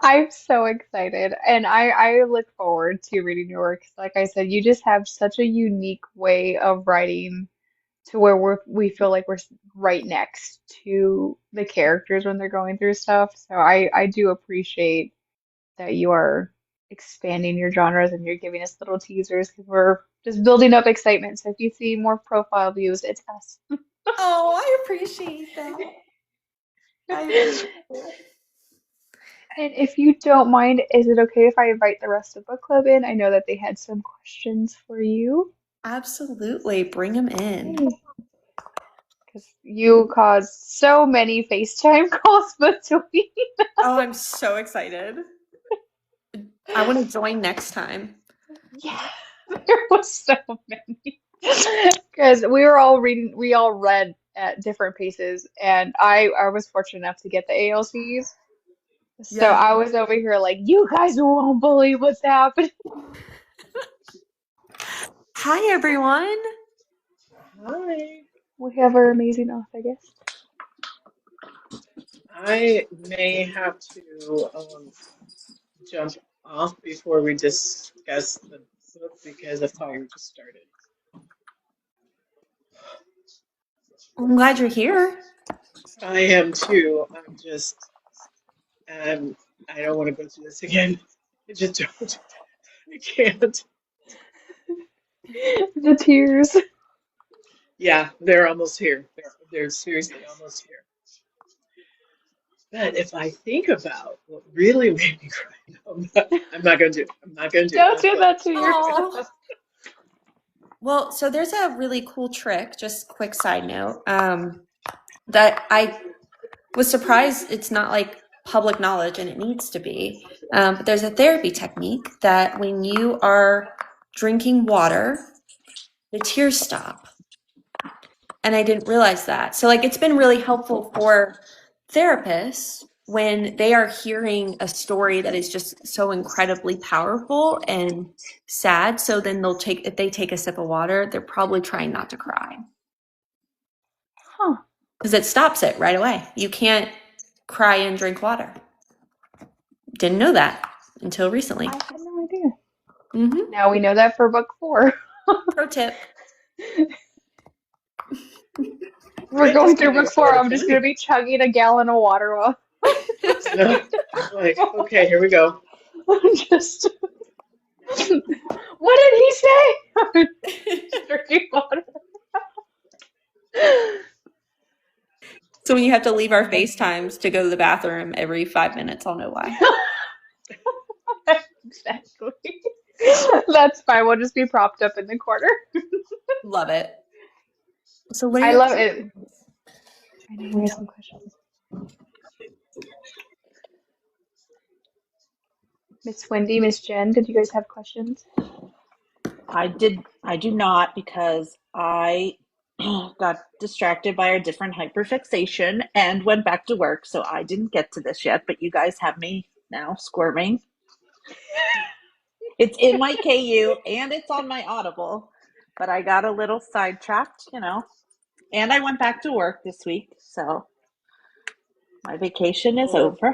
I'm so excited, and I look forward to reading your work. Like I said, you just have such a unique way of writing to where we feel like we're right next to the characters when they're going through stuff. So I do appreciate that you are expanding your genres and you're giving us little teasers because we're just building up excitement. So if you see more profile views, it's us. Oh, I appreciate that. I appreciate it. And if you don't mind, is it okay if I invite the rest of book club in? I know that they had some questions for you. Absolutely. Bring them in. Because you caused so many FaceTime calls between. Oh, I'm so excited. I want to join next time. Yeah, there was so many. Because we all read at different paces, and I was fortunate enough to get the ALCs. So Yeah. I was over here like, you guys won't believe what's happening. Hi, everyone. Hi. We have our amazing author guest. I may have to jump off before we discuss the book because the fire just started. I'm glad you're here. I am too. I don't want to go through this again. I just don't. I can't. The tears. Yeah, they're almost here. They're seriously almost here. But if I think about what really made me cry, no, I'm not going to do it. I'm not going to do it. Don't do that to Oh. yourself. Well, so there's a really cool trick, just quick side note, that I was surprised it's not like public knowledge, and it needs to be. But there's a therapy technique that when you are drinking water, the tears stop. And I didn't realize that. So like it's been really helpful for therapists when they are hearing a story that is just so incredibly powerful and sad. So then if they take a sip of water, they're probably trying not to cry. Huh. Because it stops it right away. You can't cry and drink water. Didn't know that until recently. I had no idea. Mm-hmm. Now we know that for book 4. Pro tip. We're It going just through kinda book 4. sorta I'm just going to funny. be chugging a gallon of water while No, like, okay, here we go. I'm just. What did he say? Drinking water. So when you have to leave our FaceTimes to go to the bathroom every 5 minutes, I'll know why. Exactly. That's fine. We'll just be propped up in the corner. Love it. So what are I your love it. I know we have some questions. Miss Wendy, Miss Jen, did you guys have questions? I do not because I got distracted by a different hyperfixation and went back to work, so I didn't get to this yet, but you guys have me now squirming. It's in my KU and it's on my Audible, but I got a little sidetracked, and I went back to work this week, so my vacation is Oh over. boy.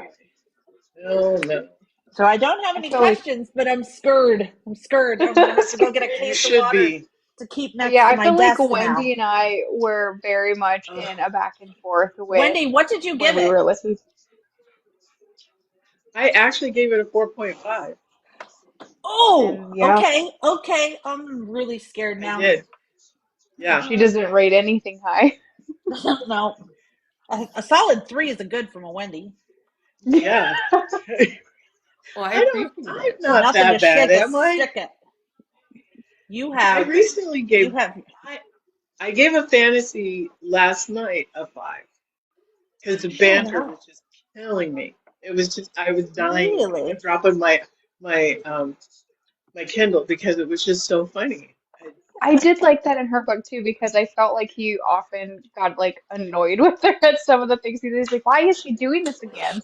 No, no. So I don't have I any feel like, questions, but I'm scared. I'm scared. I'm gonna have to go get a You case of should water be. to keep next yeah, to I my feel like desk now. Wendy and I were very much Ugh. in a back and forth with Wendy, what did you when give we it? were listening. I actually gave it a 4.5. Oh, And yeah, okay. I'm really scared I now. did. Yeah. she doesn't rate anything high. No, a solid 3 is a good from a Wendy. Yeah. Well, I I'm appreciate it. not Nothing to that bad, shake a am I? stick at. You I have, recently you gave have. I gave a fantasy last night a 5 because the Shut banter up. was just killing me. It was just I was dying. I Really? kept dropping my Kindle because it was just so funny. I did like that in her book too because I felt like he often got like annoyed with her at some of the things he did. He's like, why is she doing this again?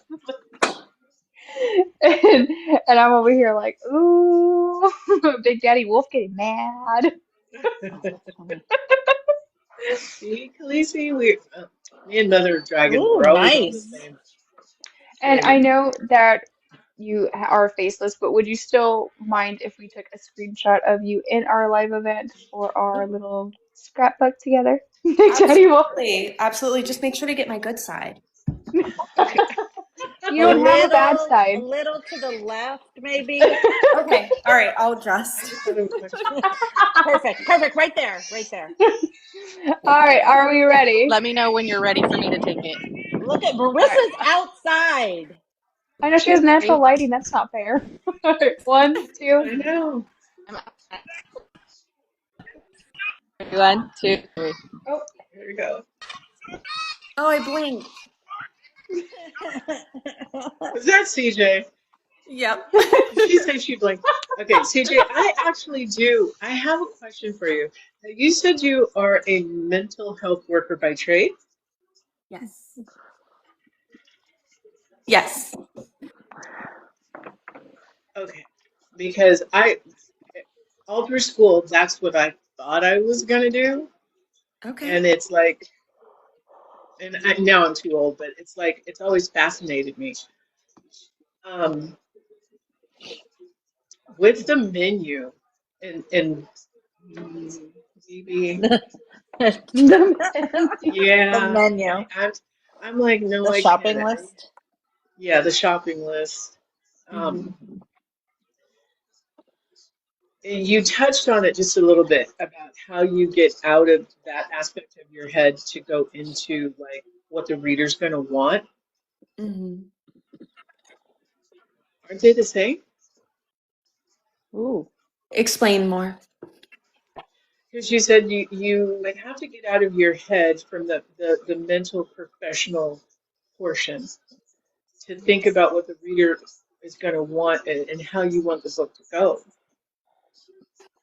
And, and I'm over here like, ooh, Big Daddy Wolf getting mad. Oh, that's funny. See, Khaleesi, me and Mother Dragon Ooh, were always on the nice. same And I page. know that you are faceless, but would you still mind if we took a screenshot of you in our live event for our little scrapbook together? Big Daddy Wolf. Absolutely. Just make sure to get my good side. Okay. You don't have a bad A side. little to the left, maybe. Okay. All right. I'll adjust. Perfect. Right there. All right, are we ready? Let me know when you're ready for me to take it. Look at All right. Marissa's outside. I know she has natural lighting. That's not fair. All right, 1, 2. I know. 1, 2, 3. Oh, Here we go. Oh, I blinked. Was that CJ? Yep. Did she say she blinked? Okay, CJ, I actually do. I have a question for you. You said you are a mental health worker by trade? Yes. Yes. Okay. Because all through school, that's what I thought I was going to do. Okay. And it's like, now I'm too old, but it's like, it's always fascinated me. Um, with the menu and maybe, The yeah, menu, I'm, I'm like, no, the I can't. shopping list. Yeah, the shopping list. Mhm. You touched on it just a little bit about how you get out of that aspect of your head to go into like what the reader's going to want. Mhm. Aren't they the same? Ooh. Explain more. Because you said you would have to get out of your head from the mental professional portion to think about what the reader is going to want and how you want the book to go.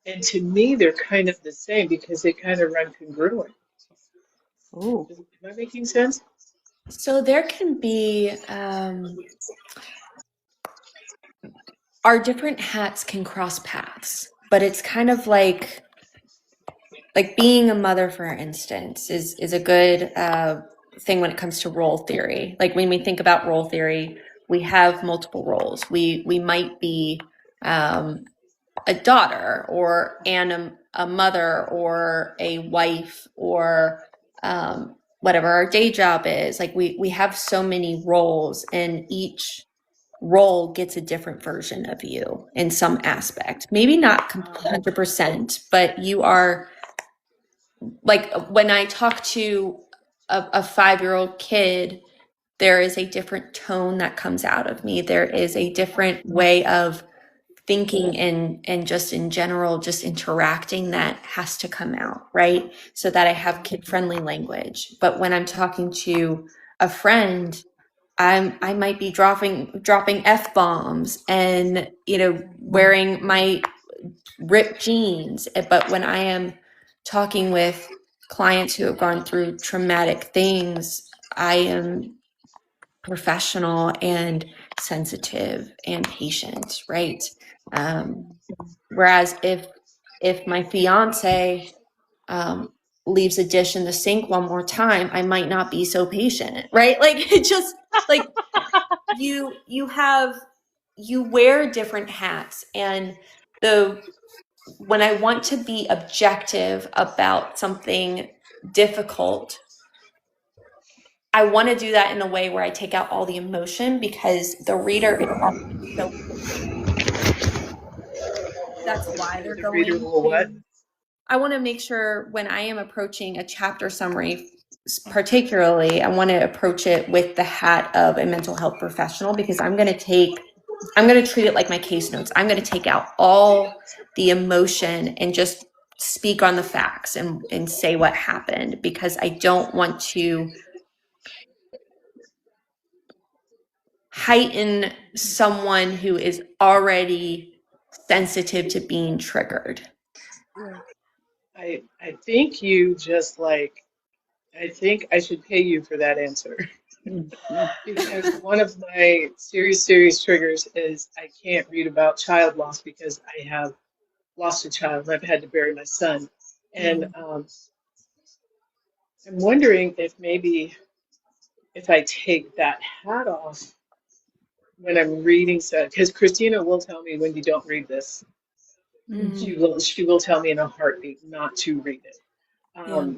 And to me, they're kind of the same because they kind of run congruent. Ooh. Am I making sense? So there can be our different hats can cross paths, but it's kind of like being a mother, for instance, is a good thing when it comes to role theory. Like when we think about role theory, we have multiple roles. We might be a daughter or a mother or a wife or whatever our day job is. Like we have so many roles, and each role gets a different version of you in some aspect. Maybe not 100%, but you are, like when I talk to a 5-year-old kid, there is a different tone that comes out of me. There is a different way of thinking and just in general, just interacting that has to come out, right? So that I have kid-friendly language. But when I'm talking to a friend, I might be dropping F-bombs and, wearing my ripped jeans. But when I am talking with clients who have gone through traumatic things, I am professional and sensitive and patient, right? Whereas if my fiance leaves a dish in the sink one more time, I might not be so patient, right? Like it just like you wear different hats, and when I want to be objective about something difficult, I want to do that in a way where I take out all the emotion because the reader is already so that's why they're The reader going will what? to. I want to make sure when I am approaching a chapter summary, particularly, I want to approach it with the hat of a mental health professional because I'm going to treat it like my case notes. I'm going to take out all the emotion and just speak on the facts and say what happened because I don't want to heighten someone who is already sensitive to being triggered. I think you just like, I think I should pay you for that answer. Because one of my serious triggers is I can't read about child loss because I have lost a child and I've had to bury my son. And I'm wondering if maybe if I take that hat off when I'm reading stuff, because Christina will tell me when you don't read this. Mhm. She will tell me in a heartbeat not to read it. Yeah.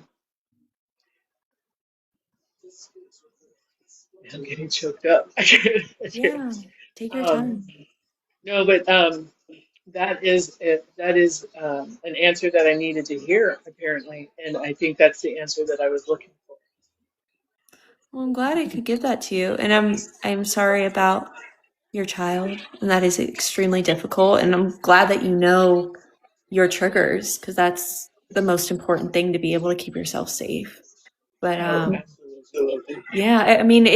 I'm getting choked up. Yeah. Take your um, time. no, but that is it. That is an answer that I needed to hear, apparently, and I think that's the answer that I was looking for. Well, I'm glad I could give that to you. And I'm sorry about your child. And that is extremely difficult. And I'm glad that you know your triggers because that's the most important thing to be able to keep yourself safe. But Oh, absolutely. yeah, I mean,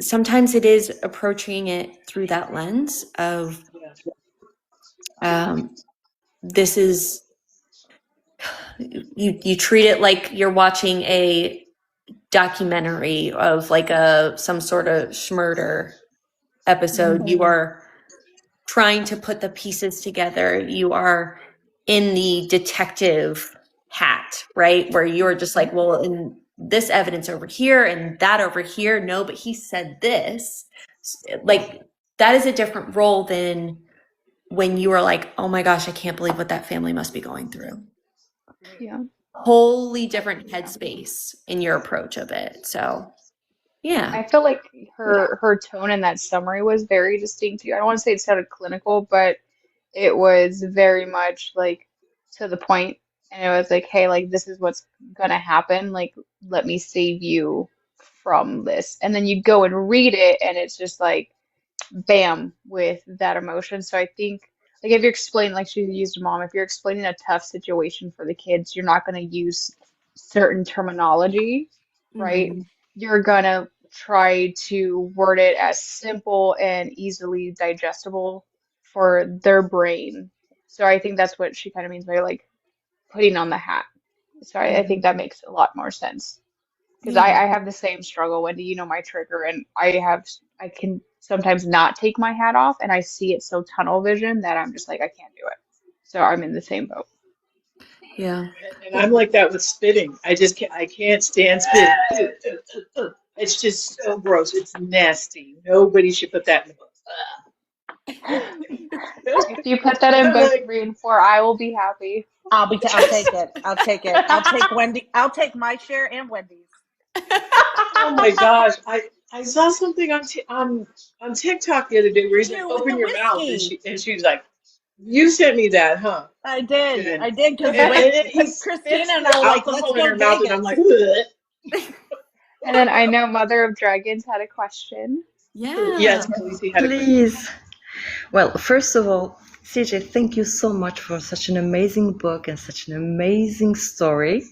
sometimes it is approaching it through that lens of Yeah. this is you treat it like you're watching a documentary of like some sort of schmurder episode. You are trying to put the pieces together. You are in the detective hat, right? Where you're just like, well, in this evidence over here and that over here, no, but he said this. Like, that is a different role than when you are like, oh my gosh, I can't believe what that family must be going through. Yeah. Wholly different headspace in your approach of it. So yeah. I feel like her tone in that summary was very distinct too. I don't want to say it sounded clinical, but it was very much like to the point, and it was like, hey, like this is what's gonna happen. Like, let me save you from this. And then you go and read it, and it's just like bam with that emotion. So I think like if you're explaining, like she used mom, if you're explaining a tough situation for the kids, you're not gonna use certain terminology, right? Mhm. You're gonna try to word it as simple and easily digestible for their brain. So I think that's what she kind of means by like putting on the hat. So I think that makes a lot more sense. Because Yeah. I have the same struggle, Wendy, you know my trigger, and I can sometimes not take my hat off, and I see it so tunnel vision that I'm just like, I can't do it. So I'm in the same boat. Yeah. And I'm like that with spitting. I can't stand spitting. It's just so gross. It's nasty. Nobody should put that in the book. If you put that in I'm book like, 3 and 4, I will be happy. I'll take it. I'll take it. I'll take Wendy. I'll take my share and Wendy's. oh my gosh. I saw something on TikTok the other day where he's like, You with the open your mouth, and whiskey. she's like, you sent me that, huh? I did. Good. I did And he because spits Christina and the I are like, let's alcohol in go her mouth, and Vegas. I'm like, ugh. And then I know Mother of Dragons had a question. Yeah. Yes, Khaleesi had a question. Please. Well, first of all, CJ, thank you so much for such an amazing book and such an amazing story.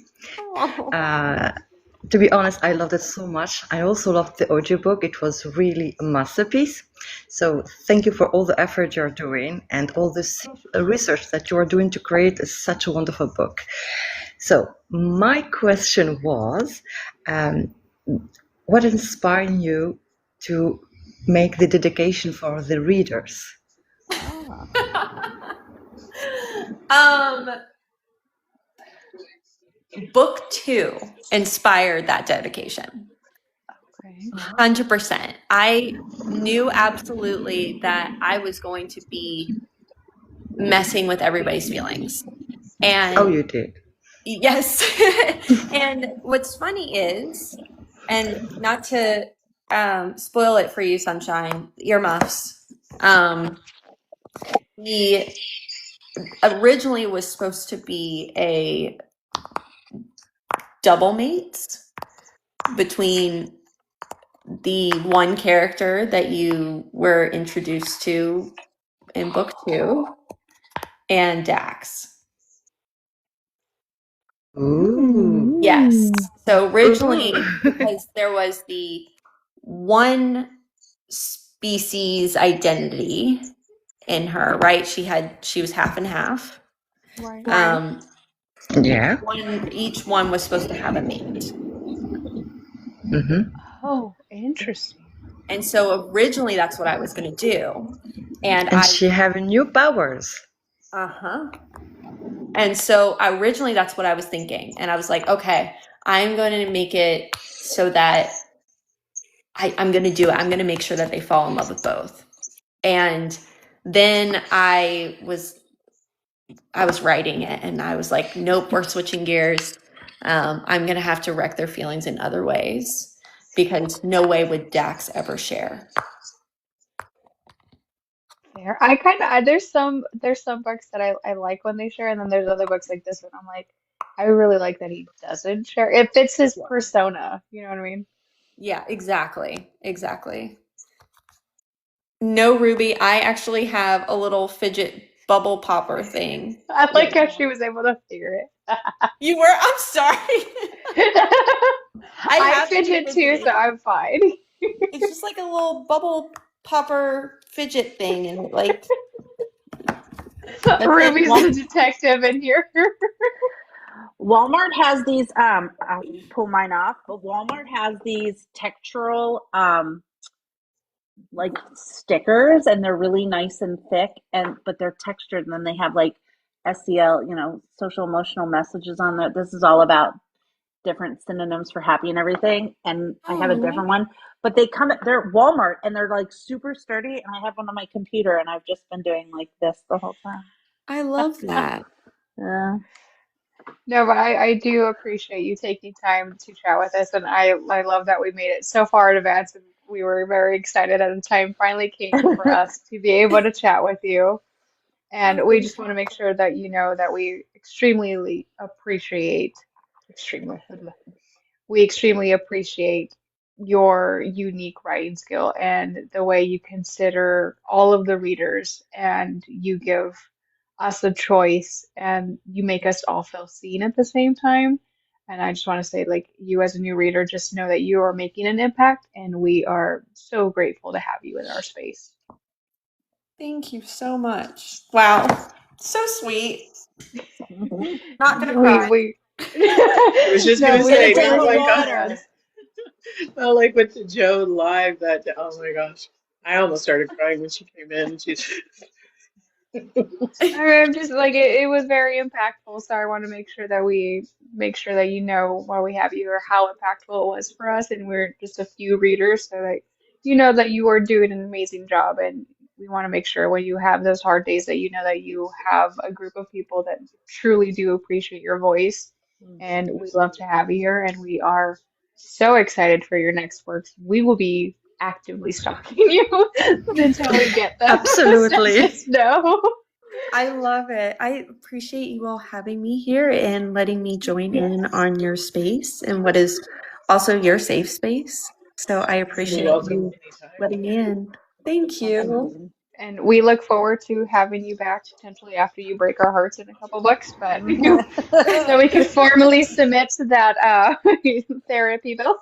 To be honest, I loved it so much. I also loved the audiobook. It was really a masterpiece. So thank you for all the effort you're doing and all this research that you are doing to create such a wonderful book. So my question was, what inspired you to make the dedication for the readers? Book 2 inspired that dedication. Okay. 100%. I knew absolutely that I was going to be messing with everybody's feelings. And Oh, you did. yes. And what's funny is, and not to spoil it for you, Sunshine, earmuffs. He originally was supposed to be a double mates between the one character that you were introduced to in book 2 and Dax. Ooh. Yes. So originally, because there was the one species identity in her, right? She was half and half. Right. Yeah. Each one was supposed to have a mate. Mm-hmm. Oh, interesting. And so originally that's what I was going to do. And she have new powers. Uh-huh. And so originally that's what I was thinking. And I was like, okay, I'm going to make it so that I'm going to do it. I'm going to make sure that they fall in love with both. And then I was writing it and I was like, nope, we're switching gears. I'm going to have to wreck their feelings in other ways because no way would Dax ever share. Fair. I kind of there's some books that I like when they share, and then there's other books like this one. I'm like, I really like that he doesn't share. It fits his persona. You know what I mean? Yeah, exactly. No, Ruby, I actually have a little fidget bubble popper thing. I like how she was able to figure it. You were? I'm sorry. I have to fidget be too, fidgeting. so I'm fine. It's just like a little bubble popper fidget thing, and like Ruby's the detective in here. Walmart has these. I'll pull mine off, but Walmart has these textural like stickers, and they're really nice and thick, and but they're textured, and then they have like SEL, social emotional messages on there. This is all about different synonyms for happy and everything. And I have a Oh, different one, but they're Walmart, and they're like super sturdy. And I have one on my computer, and I've just been doing like this the whole time. I love that. Yeah. No, but I do appreciate you taking time to chat with us, and I love that we made it so far in advance, and we were very excited at the time finally came for us to be able to chat with you. Oh, And we thank just want to make sure that you know that extremely we extremely appreciate your unique writing skill and the way you consider all of the readers and you give us a choice and you make us all feel seen at the same time. And I just want to say, like, you as a new reader, just know that you are making an impact and we are so grateful to have you in our space. Thank you so much. Wow. So sweet. Not gonna We cry. we I was just no, gonna we Get a say, drink oh of my water. God. Well, like with the Joe live that, oh my gosh. I almost started crying when she came in. I'm just like it was very impactful, so I want to make sure that we make sure that you know while we have you or how impactful it was for us, and we're just a few readers, so that you know that you are doing an amazing job, and we want to make sure when you have those hard days that you know that you have a group of people that truly do appreciate your voice, and we love to Absolutely. have you here, and we are so excited for your next works. We will be actively stalking you until we get them, so Absolutely. just know. I love it. I appreciate you all having me here and letting me join in on your space and what is also your safe space. So I You're appreciate welcome you anytime. letting me in. Thank That's you. amazing. And we look forward to having you back potentially after you break our hearts in a couple books, but so we can formally submit to that therapy bill.